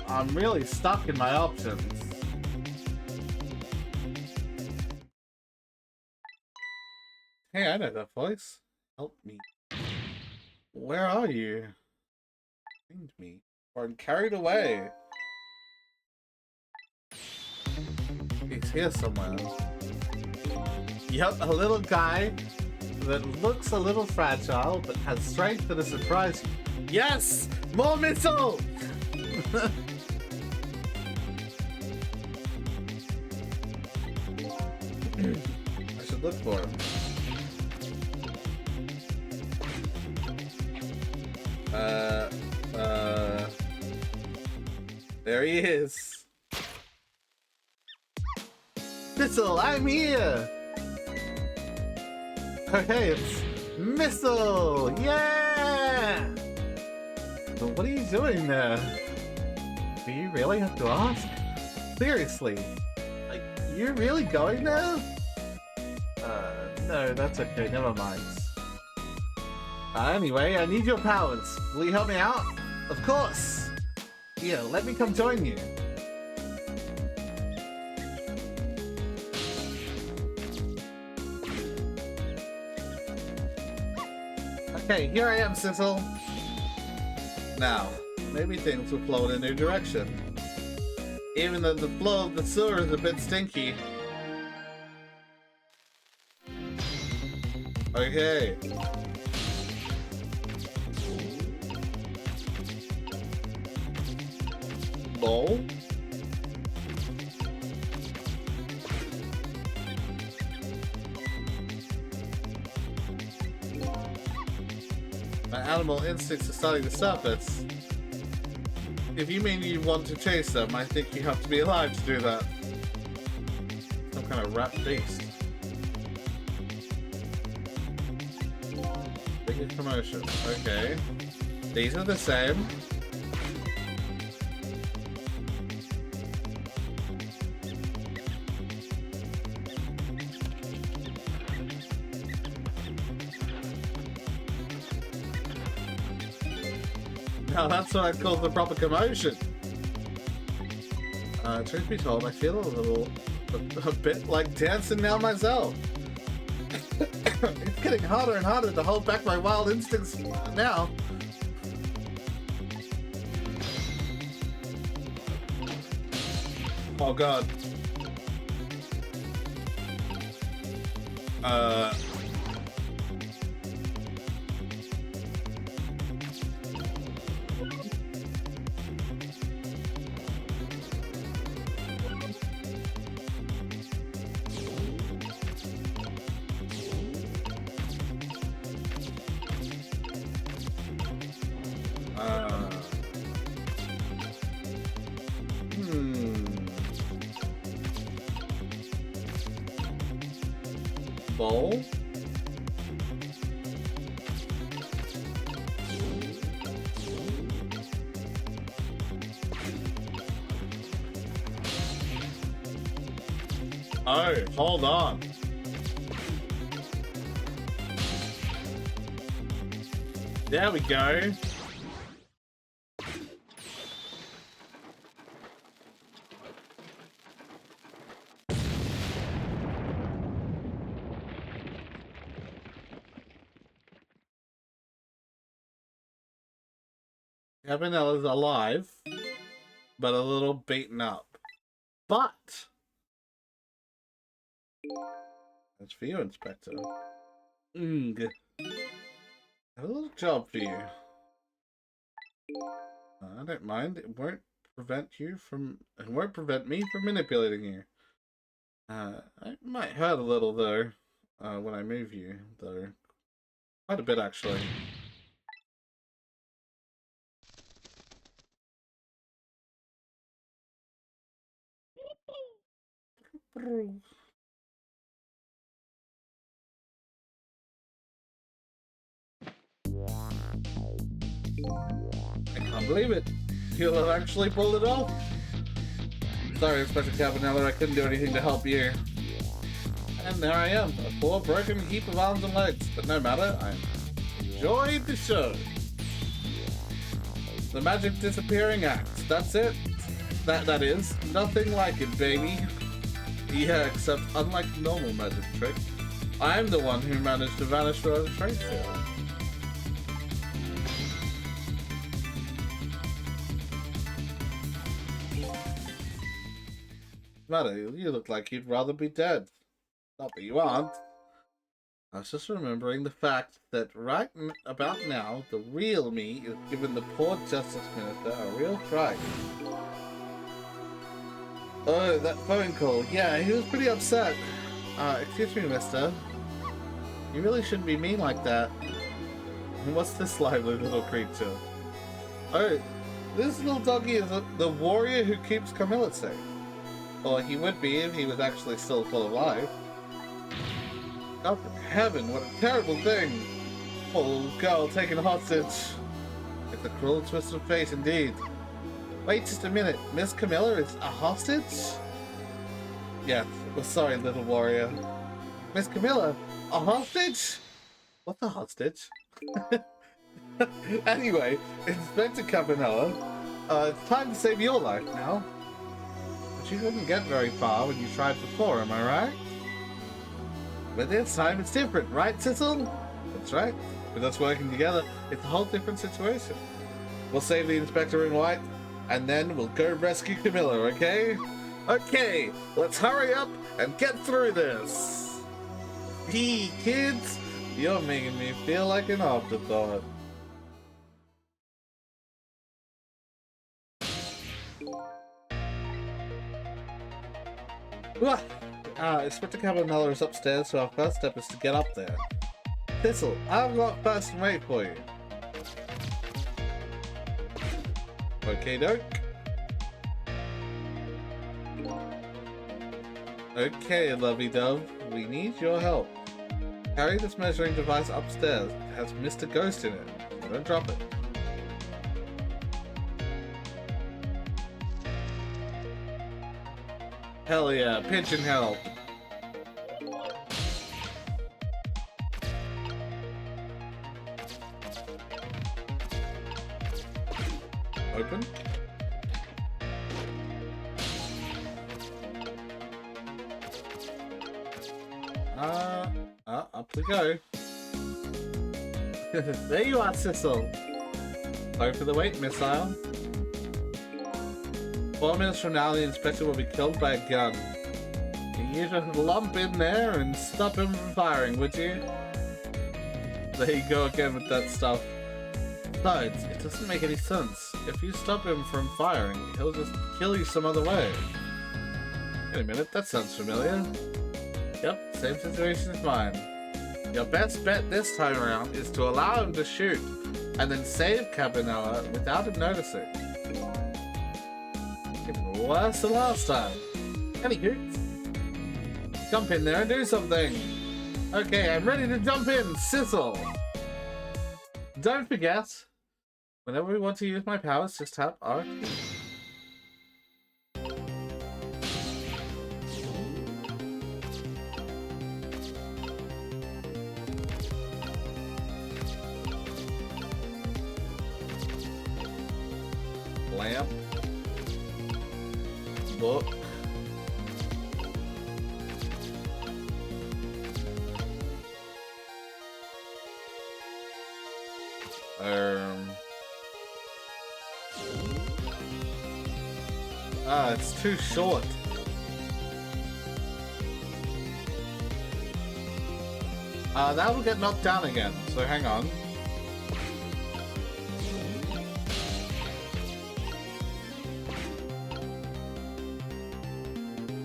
I'm really stuck in my options. Hey, I know that voice. Help me. Where are you? Find me. Or I'm carried away. He's here somewhere. Yep, a little guy that looks a little fragile, but has strength that'll surprise you. Yes! More missile! I should look for him. There he is. Missile, I'm here! Okay, it's Missile! Yeah! But what are you doing there? Do you really have to ask? Seriously? Like, you're really going there? No, that's okay, never mind. Anyway, I need your powers. Will you help me out? Of course! Here, let me come join you. Okay, here I am, Sissel. Now, maybe things will flow in a new direction. Even though the flow of the sewer is a bit stinky. Okay. Bowl? My animal instincts are starting to surface. If you mean you want to chase them, I think you have to be alive to do that. Some kind of rat beast. Biggest promotion. Okay. These are the same. Now that's what I call the proper commotion. Truth be told, I feel a bit like dancing now myself. It's getting harder and harder to hold back my wild instincts now. Oh god. Bowl? Oh, hold on. There we go. Cabanella's alive, but a little beaten up. But that's for you, Inspector. I have a little job for you. I don't mind. It won't prevent you from. It won't prevent me from manipulating you. It might hurt a little though, when I move you, though. Quite a bit actually. I can't believe it. You'll have actually pulled it off. Sorry, Inspector Cabanella, I couldn't do anything to help you. And there I am, a poor broken heap of arms and legs. But no matter, I enjoyed the show. The magic disappearing act. That's it. That is. Nothing like it, baby. Yeah, except unlike normal magic trick, I'm the one who managed to vanish without a trace here. Matter, you look like you'd rather be dead. Not that you aren't. I was just remembering the fact that right about now, the real me is giving the poor Justice Minister a real fright. Oh, that phone call. Yeah, he was pretty upset. Excuse me, mister. You really shouldn't be mean like that. What's this lively little creature? Oh, this little doggy is the warrior who keeps Camilla safe. Or he would be if he was actually still full of life. God in heaven, what a terrible thing! Poor little girl taken hostage. It's a cruel twist of fate indeed. Wait just a minute, Miss Camilla is a hostage? Yes, well, sorry, little warrior. Miss Camilla, a hostage? What's a hostage? Anyway, Inspector Cabanella, it's time to save your life now. But you couldn't get very far when you tried before, am I right? But this time it's different, right, Cecil? That's right. With us working together, it's a whole different situation. We'll save the Inspector in white, and then we'll go rescue Camilla, okay? Okay, let's hurry up and get through this. Gee, kids, you're making me feel like an afterthought. Inspector Cabanella is upstairs, so our first step is to get up there. Thistle, I've got first mate for you. Okay, doke. Okay, lovey dove, we need your help. Carry this measuring device upstairs. It has Mr. Ghost in it, so don't drop it. Hell yeah, pigeon help. Open. Up we go. There you are, Sissel. Sorry for the wait, missile. 4 minutes from now, the inspector will be killed by a gun. You just lump in there and stop him from firing, would you? There you go again with that stuff. Besides, it doesn't make any sense. If you stop him from firing, he'll just kill you some other way. Wait a minute, that sounds familiar. Yep, same situation as mine. Your best bet this time around is to allow him to shoot, and then save Cabanella without him noticing. Even worse than last time. Anywho, jump in there and do something. Okay, I'm ready to jump in, Sissel. Don't forget, whenever we want to use my powers, just tap R key. Lamp. Book. It's too short. That will get knocked down again, so hang on.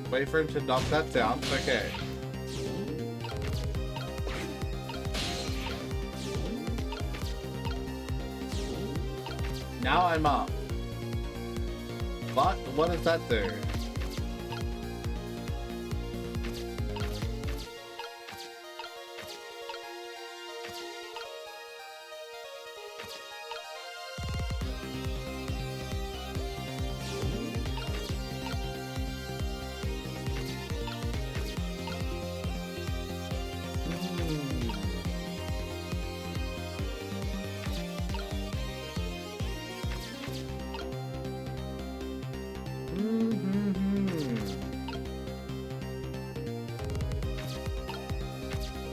Wait for him to knock that down. Okay. Now I'm up. But what does that do?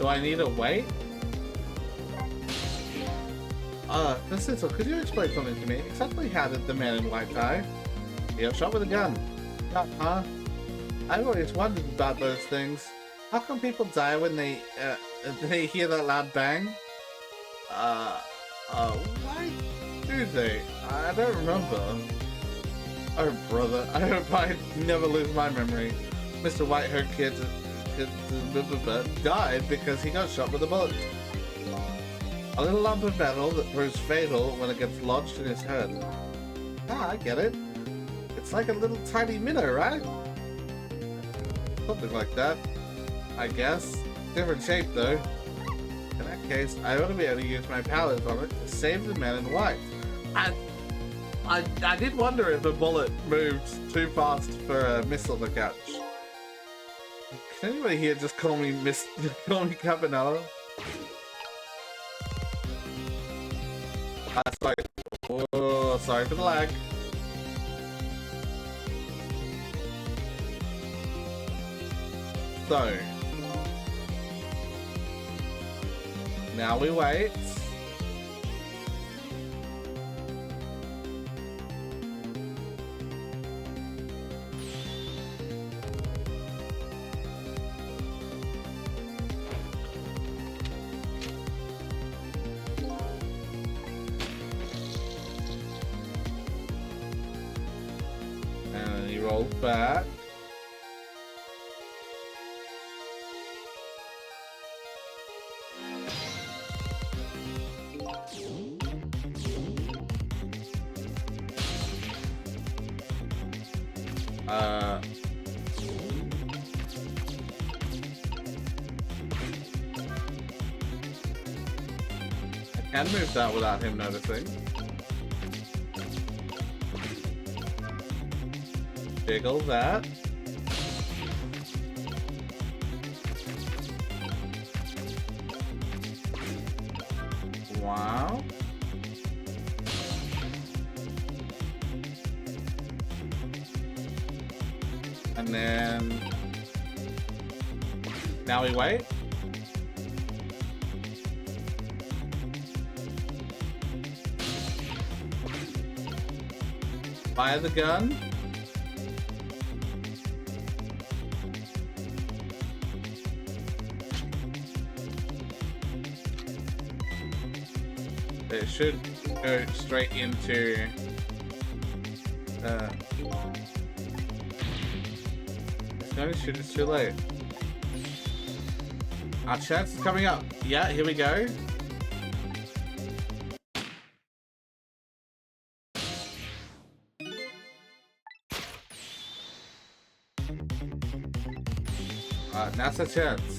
Do I need to wait? Sissel, could you explain something to me? Exactly how did the man in white die? He got shot with a gun. Huh? I've always wondered about those things. How come people die when they hear that loud bang? Why do they? I don't remember. Oh, brother, I hope I never lose my memory. Mr. White-haired kid died because he got shot with a bullet. A little lump of metal that proves fatal when it gets lodged in his head. Ah, I get it. It's like a little tiny minnow, right? Something like that, I guess. Different shape, though. In that case, I ought to be able to use my powers on it to save the man in white. I did wonder if a bullet moved too fast for a missile to catch. Can anybody here just call me call me Cabanella? Sorry. Oh, sorry for the lag. So now we wait. roll back. I can move that without him noticing. Jiggle that. Wow. And then now we wait. Fire the gun. It should go straight into no, shoot, it's too late. Our chance is coming up. Yeah, here we go. Now's the chance.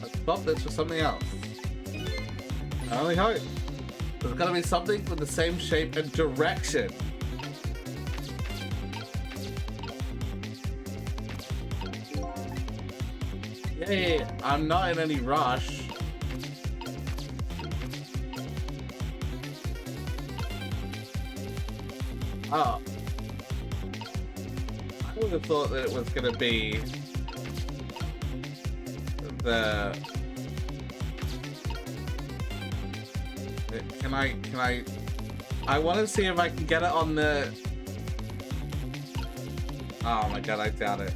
Let's swap this for something else. I only hope. There's gotta be something with the same shape and direction. Yay, I'm not in any rush. Oh. I would have thought that it was gonna be the... Can I want to see if I can get it on the... Oh my god, I doubt it.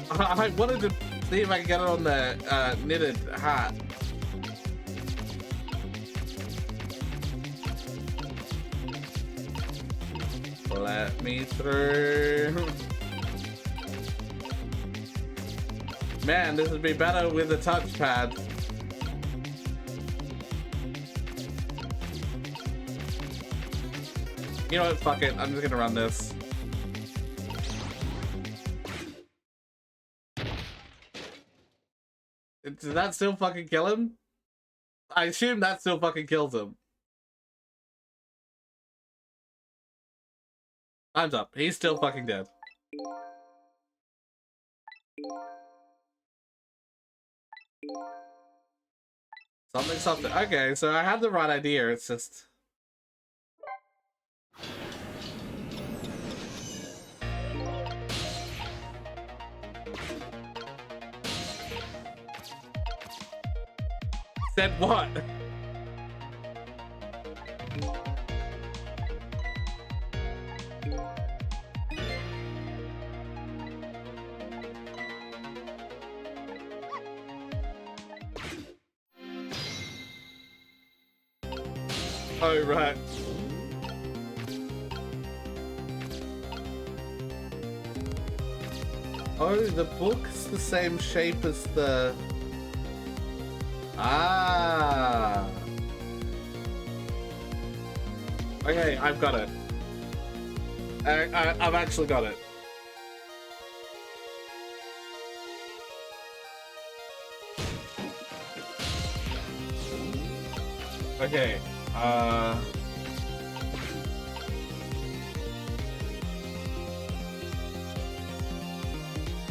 I wanted to see if I can get it on the knitted hat. Let me through. Man, this would be better with a touchpad. You know what? Fuck it. I'm just gonna run this. Does that still fucking kill him? I assume that still fucking kills him. Time's up. He's still fucking dead. Something. Okay, so I had the right idea. It's just... Said what? Oh, right. Oh, the book's the same shape as the... Ah. Okay, I've got it. I've actually got it. Okay.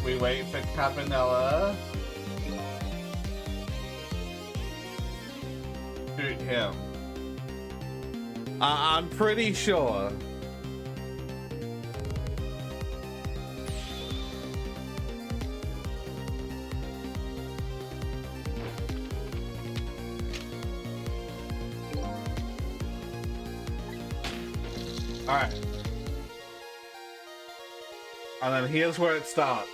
We wait for Cabanela. Shoot him. I'm pretty sure. Alright. And then here's where it starts.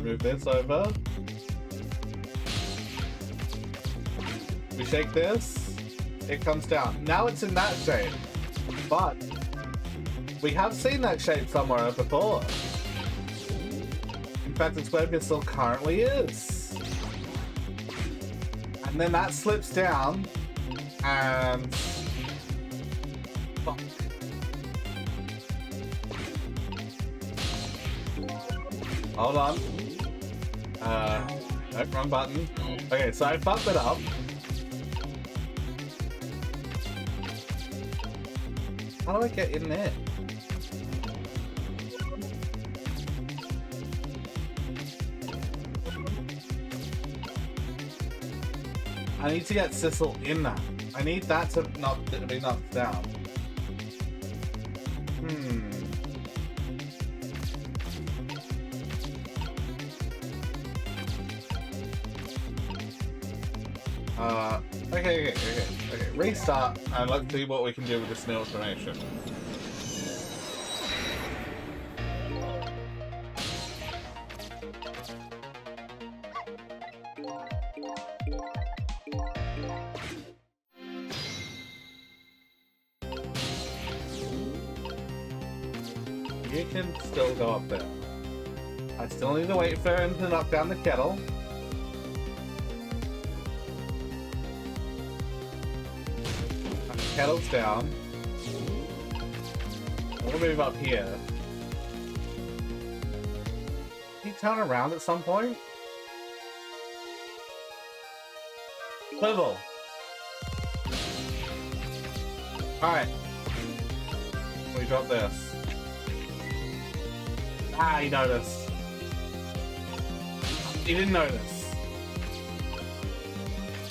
move this over. We shake this, it comes down. Now it's in that shape, but we have seen that shape somewhere before. In fact, it's where Bissell currently is. And then that slips down, and... fuck. Hold on. Nope, wrong button. Okay, so I fucked it up. How do I get in there? I need to get Sissel in that. I need that to not be knocked down. Okay. Restart, and let's see what we can do with this new information. You can still go up there. I still need to wait for him to knock down the kettle. Kettle's down. We'll move up here. Can he turn around at some point? Swivel! Alright. We drop this. Ah, he noticed. He didn't notice.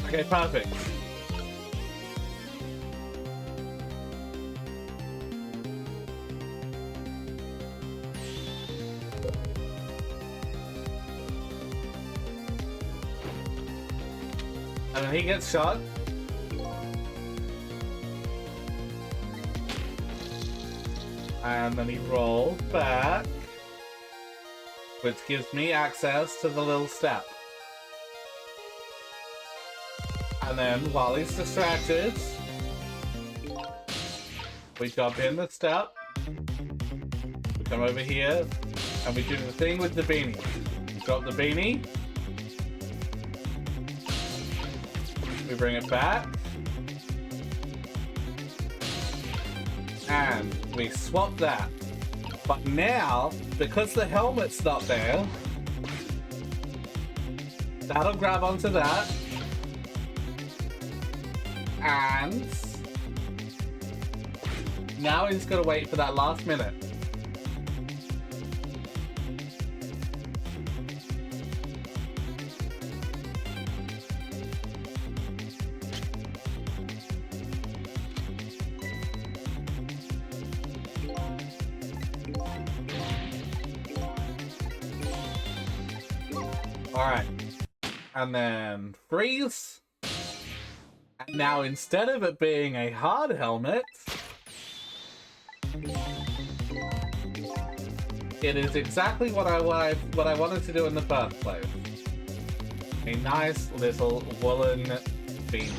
Okay, perfect. And then he gets shot. And then he rolls back, which gives me access to the little step. And then while he's distracted, we jump in the step, we come over here, and we do the thing with the beanie. We drop the beanie, we bring it back, and we swap that. But now, because the helmet's not there, that'll grab onto that, and now he's gotta wait for that last minute. Alright, and then freeze. And now instead of it being a hard helmet, it is exactly what I wanted to do in the first place. A nice little woolen beanie.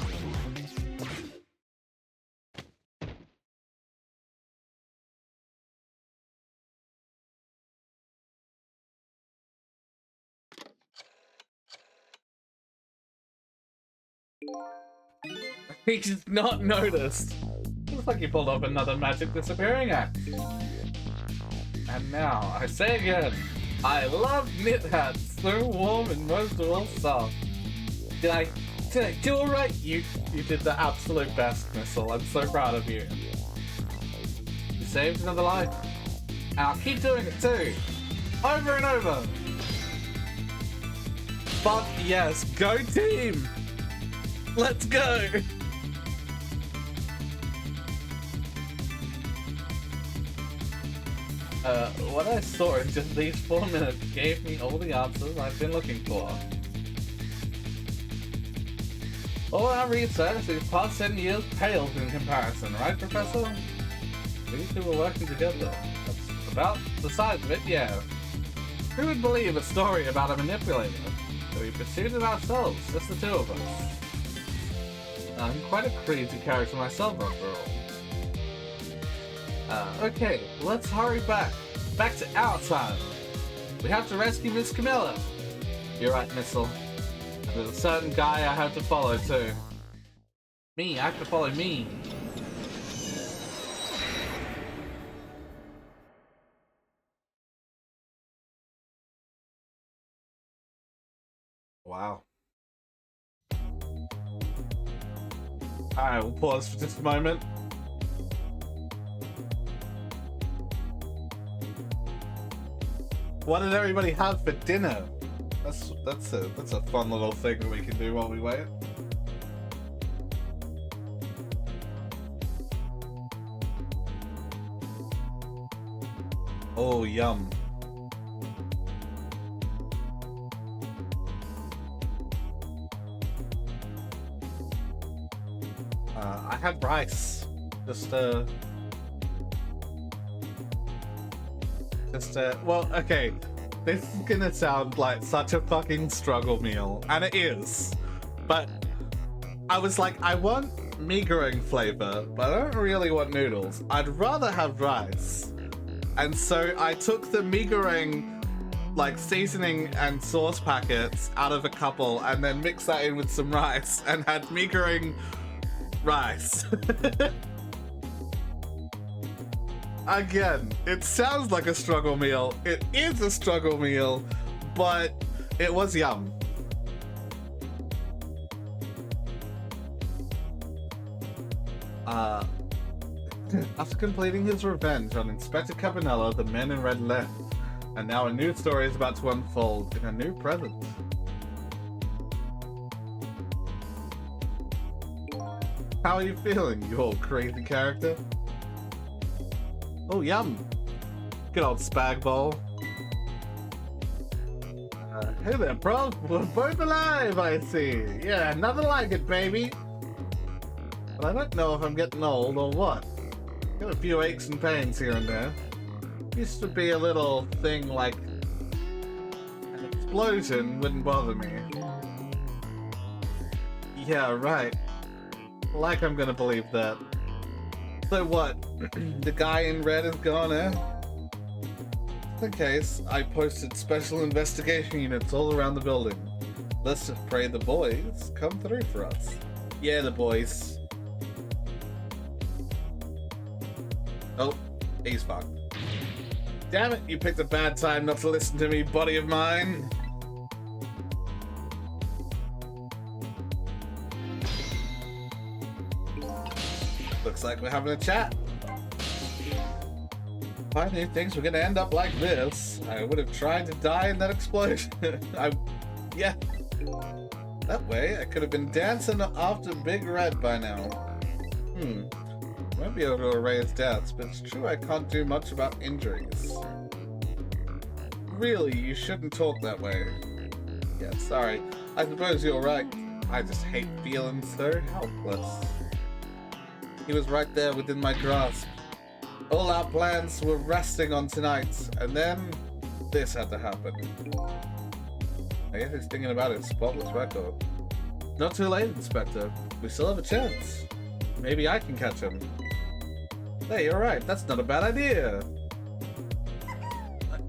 He's not noticed. Looks like he pulled off another magic disappearing act. And now, I say again, I love knit hats. So warm and most of all soft. Did I do alright? You did the absolute best, Missile. I'm so proud of you. You saved another life. And I'll keep doing it too. Over and over. Fuck yes, go team! Let's go! What I saw in just these 4 minutes gave me all the answers I've been looking for. All our research, these past 7 years pales in comparison, right, Professor? These two were working together. That's about the size of it, yeah. Who would believe a story about a manipulator? So we pursued it ourselves, just the two of us. I'm quite a crazy character myself, after all. Okay, let's hurry back. Back to our time. We have to rescue Miss Camilla. You're right, Missile. And there's a certain guy I have to follow, too. Me, I have to follow me. Wow. Alright, we'll pause for just a moment. What did everybody have for dinner? That's a fun little thing that we can do while we wait. Oh, yum. I had rice. Well, okay. This is gonna sound like such a fucking struggle meal, and it is. But I was like, I want mee goreng flavor, but I don't really want noodles. I'd rather have rice. And so I took the mee goreng like seasoning and sauce packets out of a couple and then mixed that in with some rice and had mee goreng rice. Again, it sounds like a struggle meal. It is a struggle meal, but it was yum. After completing his revenge on Inspector Cabanela, the men in red left, and now a new story is about to unfold in a new present. How are you feeling, you old crazy character? Oh, yum. Good old spag bowl. Hey there, bro. We're both alive, I see. Yeah, nothing like it, baby. But I don't know if I'm getting old or what. Got a few aches and pains here and there. Used to be a little thing like an explosion wouldn't bother me. Yeah, right. Like I'm gonna believe that. So what? The guy in red is gone, eh? Just in case, I posted special investigation units all around the building. Let's just pray the boys come through for us. Yeah, the boys. Oh, he's fucked. Damn it, you picked a bad time not to listen to me, buddy of mine. Looks like we're having a chat. If I knew things were gonna end up like this, I would have tried to die in that explosion. Yeah. That way, I could have been dancing after Big Red by now. Won't be able to erase deaths, but it's true I can't do much about injuries. Really, you shouldn't talk that way. Yeah, sorry. I suppose you're right. I just hate feeling so helpless. He was right there within my grasp. All our plans were resting on tonight, and then this had to happen. I guess he's thinking about his spotless record. Not too late, Inspector. We still have a chance. Maybe I can catch him. Hey, you're right. That's not a bad idea.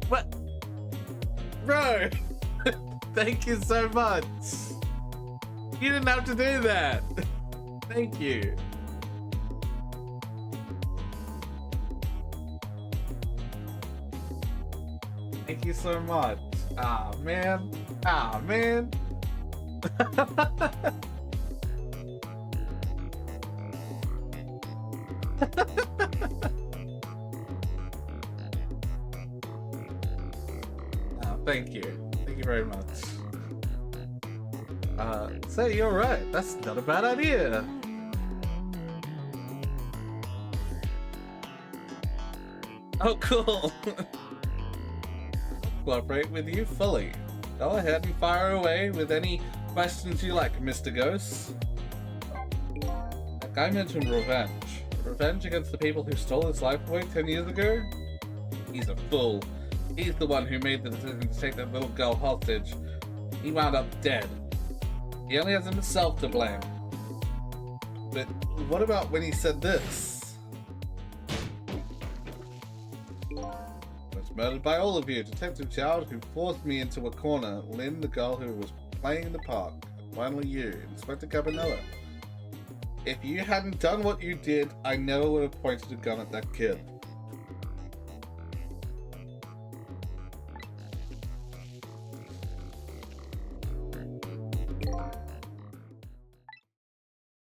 What? Bro! Thank you so much. You didn't have to do that. Thank you. Thank you so much. Ah, man. Ah, man. Oh, thank you. Thank you very much. So you're right. That's not a bad idea. Oh, cool. Cooperate with you fully. Go ahead and fire away with any questions you like, Mr. Ghost. That guy mentioned revenge. Revenge against the people who stole his life away 10 years ago? He's a fool. He's the one who made the decision to take that little girl hostage. He wound up dead. He only has himself to blame. But what about when he said this? I was murdered by all of you. Detective Child, who forced me into a corner. Lynn, the girl who was playing in the park. And finally you, Inspector Cabanela. If you hadn't done what you did, I never would have pointed a gun at that kid.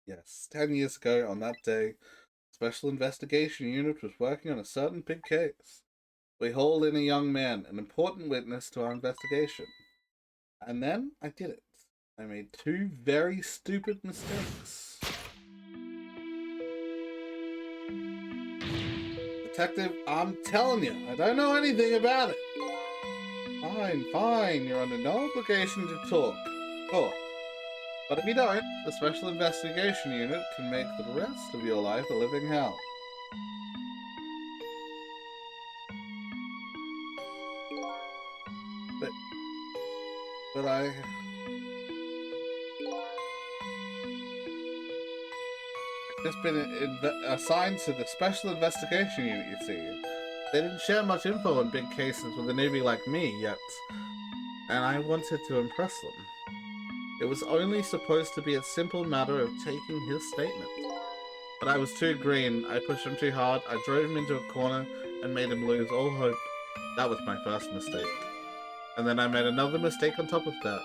Yes, 10 years ago on that day, Special Investigation Unit was working on a certain big case. We hauled in a young man, an important witness to our investigation. And then I did it. I made two very stupid mistakes. Detective, I'm telling you, I don't know anything about it. Fine, you're under no obligation to talk. Sure. But if you don't, the Special Investigation Unit can make the rest of your life a living hell. But I've just been assigned to the Special Investigation Unit, you see. They didn't share much info on big cases with a newbie like me yet, and I wanted to impress them. It was only supposed to be a simple matter of taking his statement. But I was too green, I pushed him too hard, I drove him into a corner and made him lose all hope. That was my first mistake. And then I made another mistake on top of that.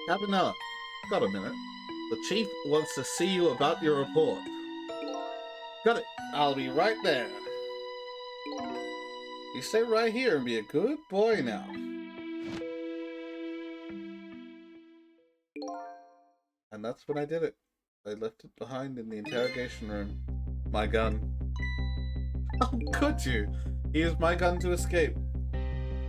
Cabanela, got a minute. The chief wants to see you about your report. Got it. I'll be right there. You stay right here and be a good boy now. And that's when I did it. I left it behind in the interrogation room. My gun. How could you? He used my gun to escape.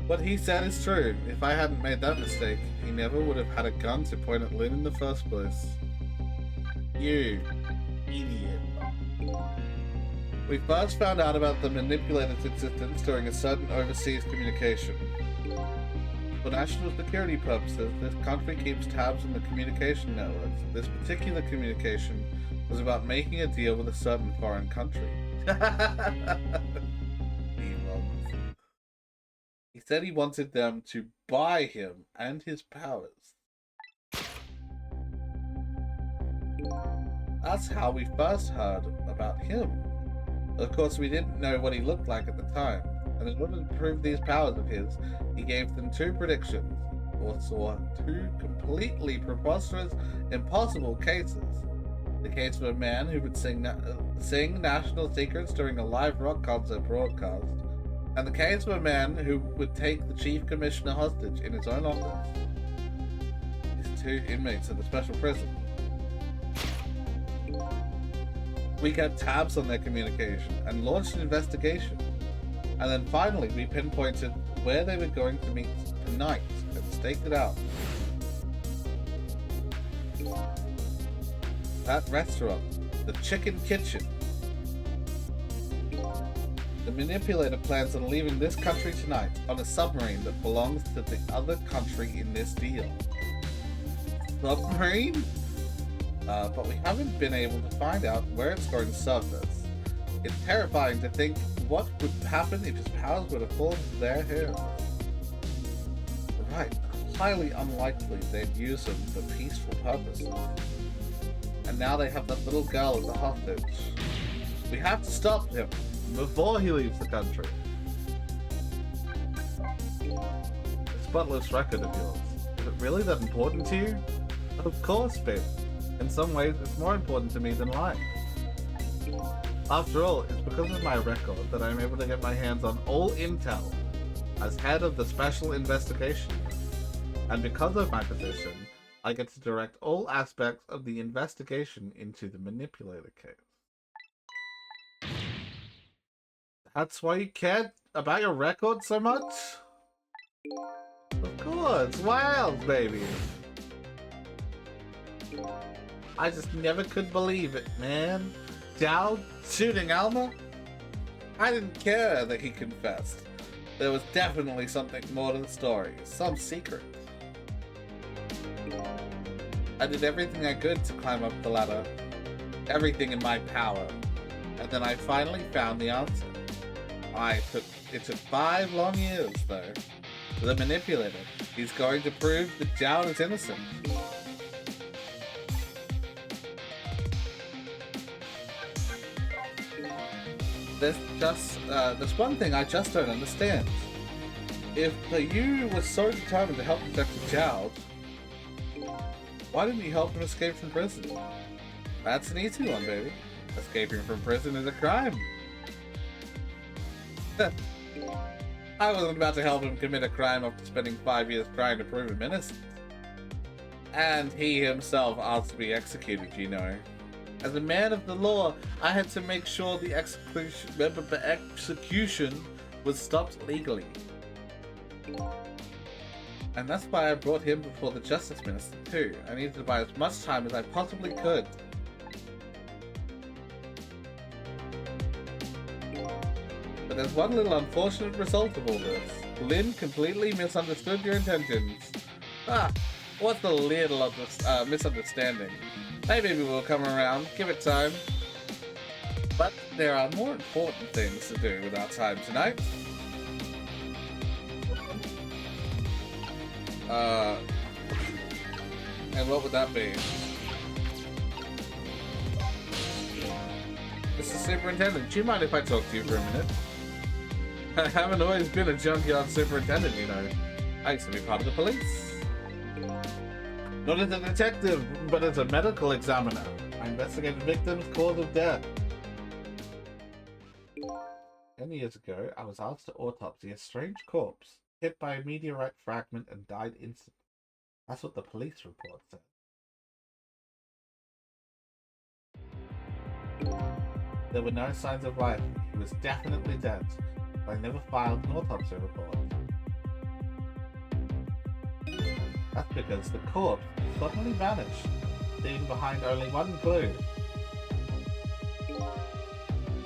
What he said is true. If I hadn't made that mistake, he never would have had a gun to point at Lynn in the first place. You idiot. We first found out about the manipulator's existence during a certain overseas communication. For national security purposes, this country keeps tabs on the communication networks. This particular communication was about making a deal with a certain foreign country. He said he wanted them to buy him and his powers. That's how we first heard about him. Of course, we didn't know what he looked like at the time, and in order to prove these powers of his, he gave them two predictions, or saw two completely preposterous, impossible cases. The case of a man who would sing national secrets during a live rock concert broadcast, and the case of a man who would take the chief commissioner hostage in his own office. These two inmates of the special prison. We kept tabs on their communication and launched an investigation. And then finally we pinpointed where they were going to meet tonight and staked it out. That restaurant, the Chicken Kitchen. The manipulator plans on leaving this country tonight on a submarine that belongs to the other country in this deal. Submarine? But we haven't been able to find out where it's going to surface. It's terrifying to think what would happen if his powers were to fall into their hands. Right, highly unlikely they'd use him for peaceful purposes. And now they have that little girl as a hostage. We have to stop him before he leaves the country. This spotless record of yours, is it really that important to you? Of course, babe. In some ways, it's more important to me than life. After all, it's because of my record that I'm able to get my hands on all intel as head of the Special Investigation Unit. And because of my position, I get to direct all aspects of the investigation into the manipulator case. That's why you cared about your record so much? Of course, wild, baby. I just never could believe it, man. Dowd shooting Alma? I didn't care that he confessed. There was definitely something more to the story, some secret. I did everything I could to climb up the ladder, everything in my power, and then I finally found the answer. It took 5 long years, though. The manipulator, he's going to prove that Dowd is innocent. There's one thing I just don't understand. If Yu was so determined to help Detective Dowd, why didn't he help him escape from prison? That's an easy one, baby. Escaping from prison is a crime. I wasn't about to help him commit a crime after spending 5 years trying to prove him innocent. And he himself asked to be executed, you know. As a man of the law, I had to make sure the execution was stopped legally. And that's why I brought him before the Justice Minister too. I needed to buy as much time as I possibly could. But there's one little unfortunate result of all this. Lynn completely misunderstood your intentions. What's the little of this misunderstanding? Maybe we will come around, give it time. But there are more important things to do with our time tonight. And what would that be? Mr. Superintendent, do you mind if I talk to you for a minute? I haven't always been a junkyard superintendent, you know. I used to be part of the police. Not as a detective, but as a medical examiner. I investigated victims' cause of death. 10 years ago, I was asked to autopsy a strange corpse, hit by a meteorite fragment and died instantly. That's what the police report said. There were no signs of life. He was definitely dead. But I never filed an autopsy report. That's because the corpse suddenly vanished, leaving behind only one clue.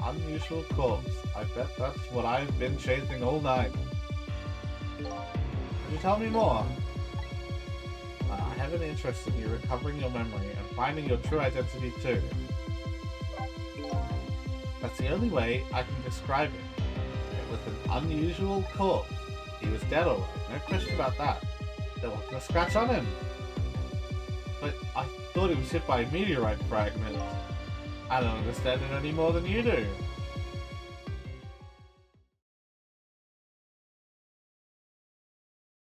Unusual corpse. I bet that's what I've been chasing all night. Could you tell me more? I have an interest in you recovering your memory and finding your true identity too. That's the only way I can describe it. It was an unusual corpse. He was dead alright, no question about that. There wasn't a scratch on him. But I thought he was hit by a meteorite fragment. I don't understand it any more than you do.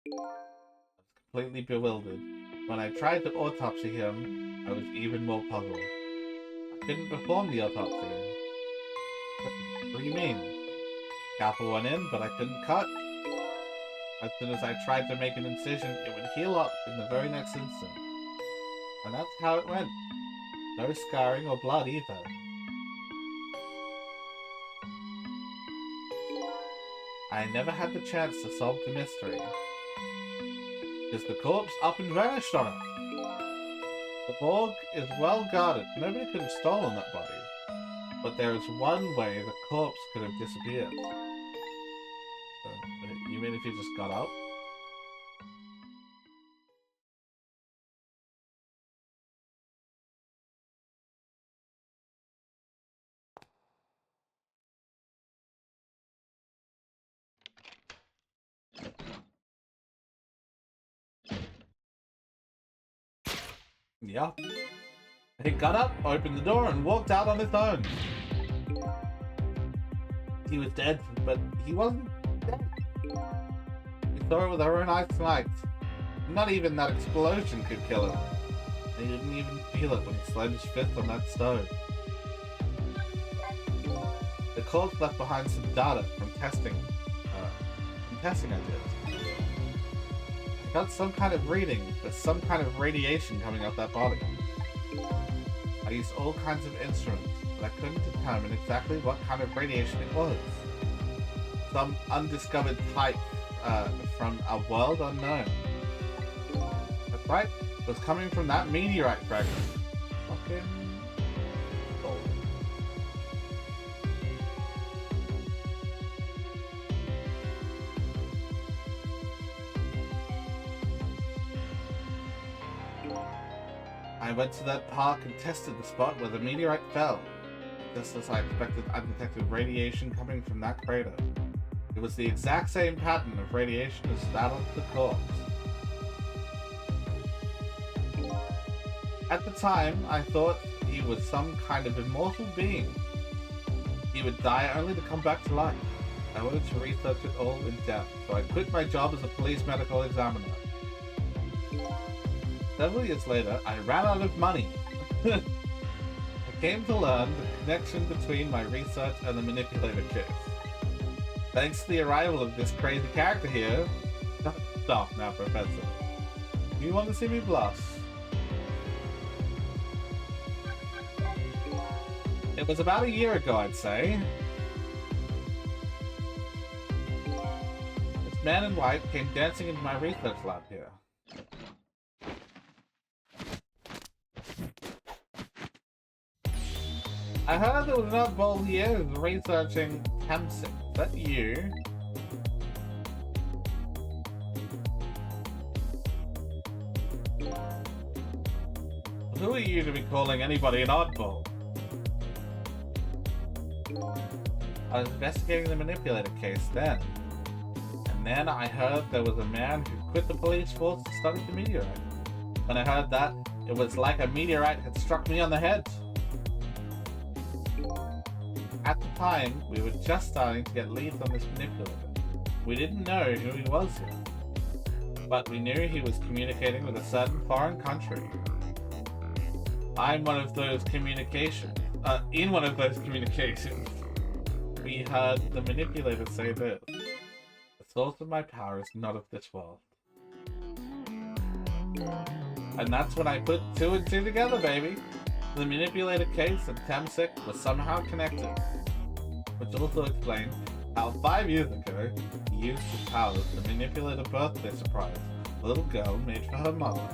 I was completely bewildered. When I tried to autopsy him, I was even more puzzled. I couldn't perform the autopsy. What do you mean? Scalpel went in, but I couldn't cut. As soon as I tried to make an incision, it would heal up in the very next instant. And that's how it went. No scarring or blood either. I never had the chance to solve the mystery. Is the corpse up and vanished on it? The morgue is well guarded. Nobody could have stolen that body. But there is one way the corpse could have disappeared. You mean if he just got up? Yeah. He got up, opened the door, and walked out on his own. He was dead, but he wasn't dead. We saw it with our own eyes tonight. Not even that explosion could kill him. And he didn't even feel it when he slammed his fist on that stove. The corpse left behind some data from testing. I did. I got some kind of reading for some kind of radiation coming out that body. I used all kinds of instruments, but I couldn't determine exactly what kind of radiation it was. Some undiscovered type from a world unknown. That's right, it was coming from that meteorite fragment. Fucking gold. I went to that park and tested the spot where the meteorite fell. Just as I expected, I detected radiation coming from that crater. It was the exact same pattern of radiation as that of the corpse. At the time, I thought he was some kind of immortal being. He would die only to come back to life. I wanted to research it all in depth, so I quit my job as a police medical examiner. Several years later, I ran out of money. I came to learn the connection between my research and the manipulator case. Thanks to the arrival of this crazy character here... Stop now, Professor. You want to see me blush? It was about a year ago, I'd say. This man in white came dancing into my research lab here. I heard there was an oddball here who's researching Tamsik. Is that you? Who are you to be calling anybody an oddball? I was investigating the manipulator case then. And then I heard there was a man who quit the police force to study the meteorite. When I heard that, it was like a meteorite had struck me on the head. At the time, we were just starting to get leads on this manipulator. We didn't know who he was yet, but we knew he was communicating with a certain foreign country. In one of those communications, we heard the manipulator say this: "The source of my power is not of this world." And that's when I put 2 and 2 together, baby. The manipulator case and Tamsik were somehow connected, which also explains how 5 years ago he used his powers to manipulate a birthday surprise a little girl made for her mother.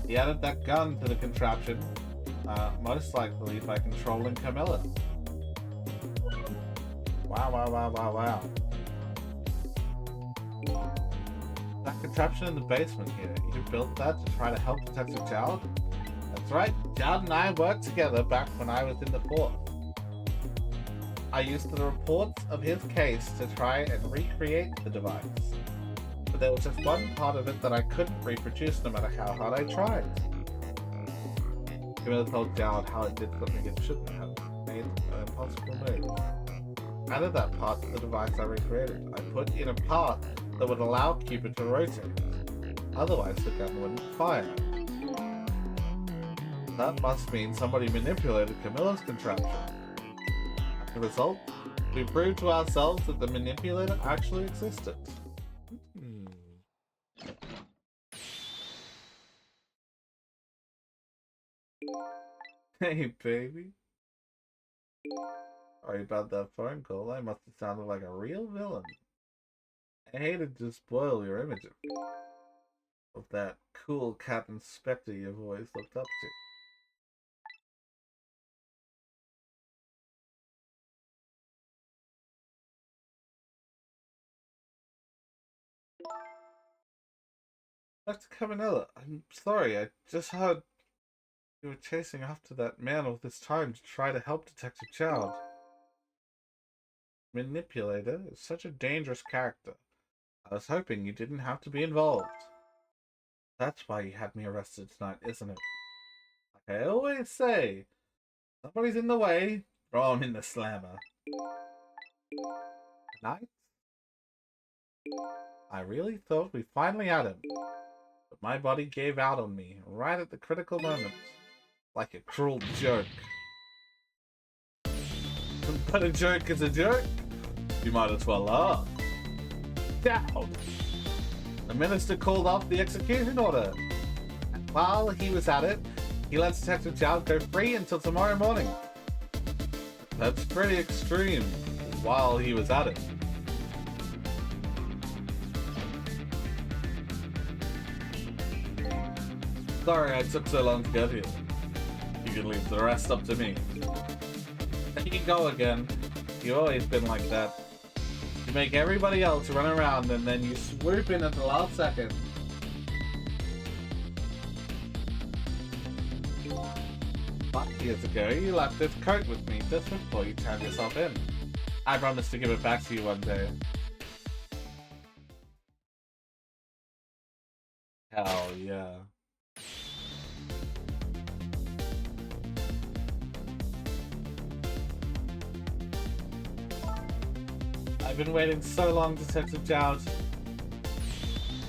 He added that gun to the contraption, most likely by controlling Camilla. Wow. That contraption in the basement here, you built that to try to help Detective Jowd? That's right, Jowd and I worked together back when I was in the force. I used the reports of his case to try and recreate the device. But there was just one part of it that I couldn't reproduce no matter how hard I tried. Camilla told Jowd how it did something it shouldn't have, made an impossible move. Added that part to the device I recreated. I put in a part that would allow Cupid to rotate. Otherwise the gun wouldn't fire. That must mean somebody manipulated Camilla's contraption. As a result, we proved to ourselves that the manipulator actually existed. Hey, baby. Sorry about that phone call. I must have sounded like a real villain. I hated to spoil your image of that cool Captain Spectre you've always looked up to. Dr. Cabanella, I'm sorry, I just heard you were chasing after that man all this time to try to help Detective Jowd. Manipulator is such a dangerous character. I was hoping you didn't have to be involved. That's why you had me arrested tonight, isn't it? Like I always say, somebody's in the way, throw him in the slammer. Tonight? I really thought we finally had him. But my body gave out on me, right at the critical moment. Like a cruel jerk. But a jerk is a jerk. You might as well laugh. Down! The minister called off the execution order. And while he was at it, he let Detective Jowd go free until tomorrow morning. That's pretty extreme. While he was at it. Sorry I took so long to get here. You can leave the rest up to me. And you can go again. You've always been like that. You make everybody else run around and then you swoop in at the last second. 5 years ago, you left this coat with me just before you turned yourself in. I promised to give it back to you one day. Hell yeah. I've been waiting so long, Detective Jowd.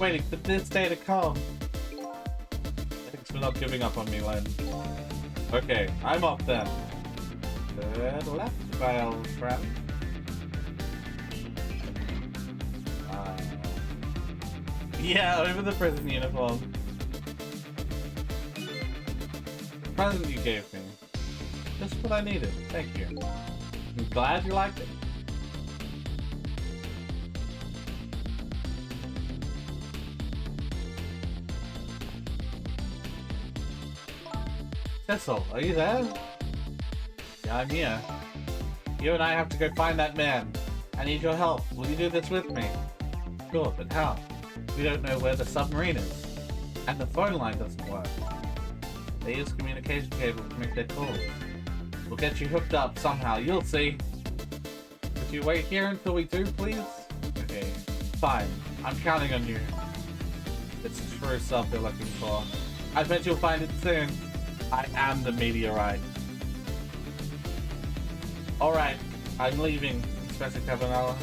Waiting for this day to come. Thanks for not giving up on me, Len. Okay, I'm off then. Good left, my old friend. Yeah, over the prison uniform. The present you gave me. Just what I needed. Thank you. I'm glad you liked it. Cecil, are you there? Yeah, I'm here. You and I have to go find that man. I need your help. Will you do this with me? Sure, but how? We don't know where the submarine is. And the phone line doesn't work. They use communication cables to make their calls. We'll get you hooked up somehow, you'll see. Could you wait here until we do, please? Okay, fine. I'm counting on you. It's true stuff they're looking for. I bet you'll find it soon. I am the meteorite. Alright, I'm leaving, Inspector Cabanella.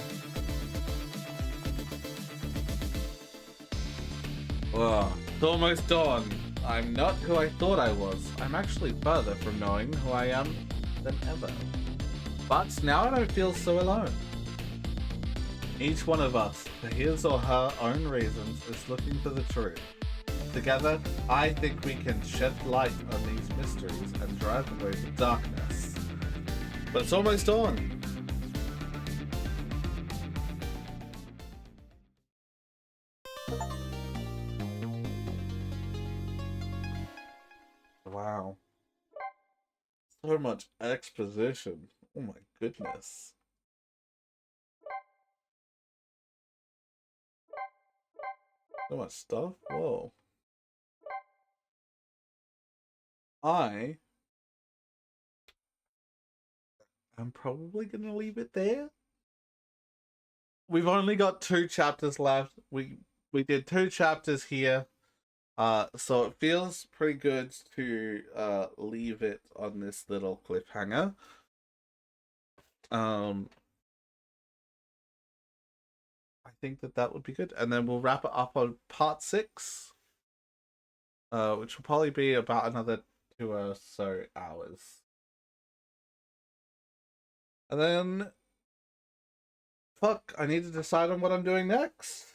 Ugh, it's almost dawn. I'm not who I thought I was. I'm actually further from knowing who I am than ever. But now I don't feel so alone. Each one of us, for his or her own reasons, is looking for the truth. Together, I think we can shed light on these mysteries and drive away the darkness. But it's almost dawn. Wow. So much exposition. Oh my goodness. So much stuff? Whoa. I'm probably gonna leave it there. We've only got 2 chapters left. We did 2 chapters here. So it feels pretty good to leave it on this little cliffhanger. I think that would be good, and then we'll wrap it up on part 6, which will probably be about another 2 or so hours. And then, fuck, I need to decide on what I'm doing next.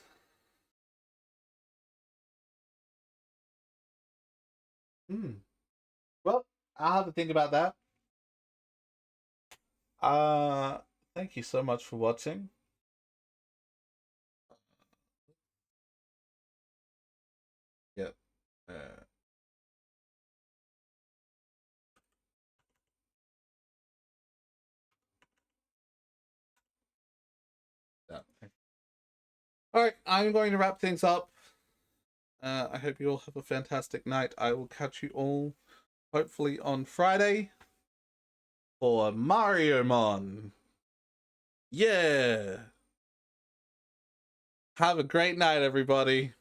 Well, I'll have to think about that. Thank you so much for watching. Yep. Alright, I'm going to wrap things up. I hope you all have a fantastic night. I will catch you all hopefully on Friday for Mariomon. Yeah. Have a great night, everybody.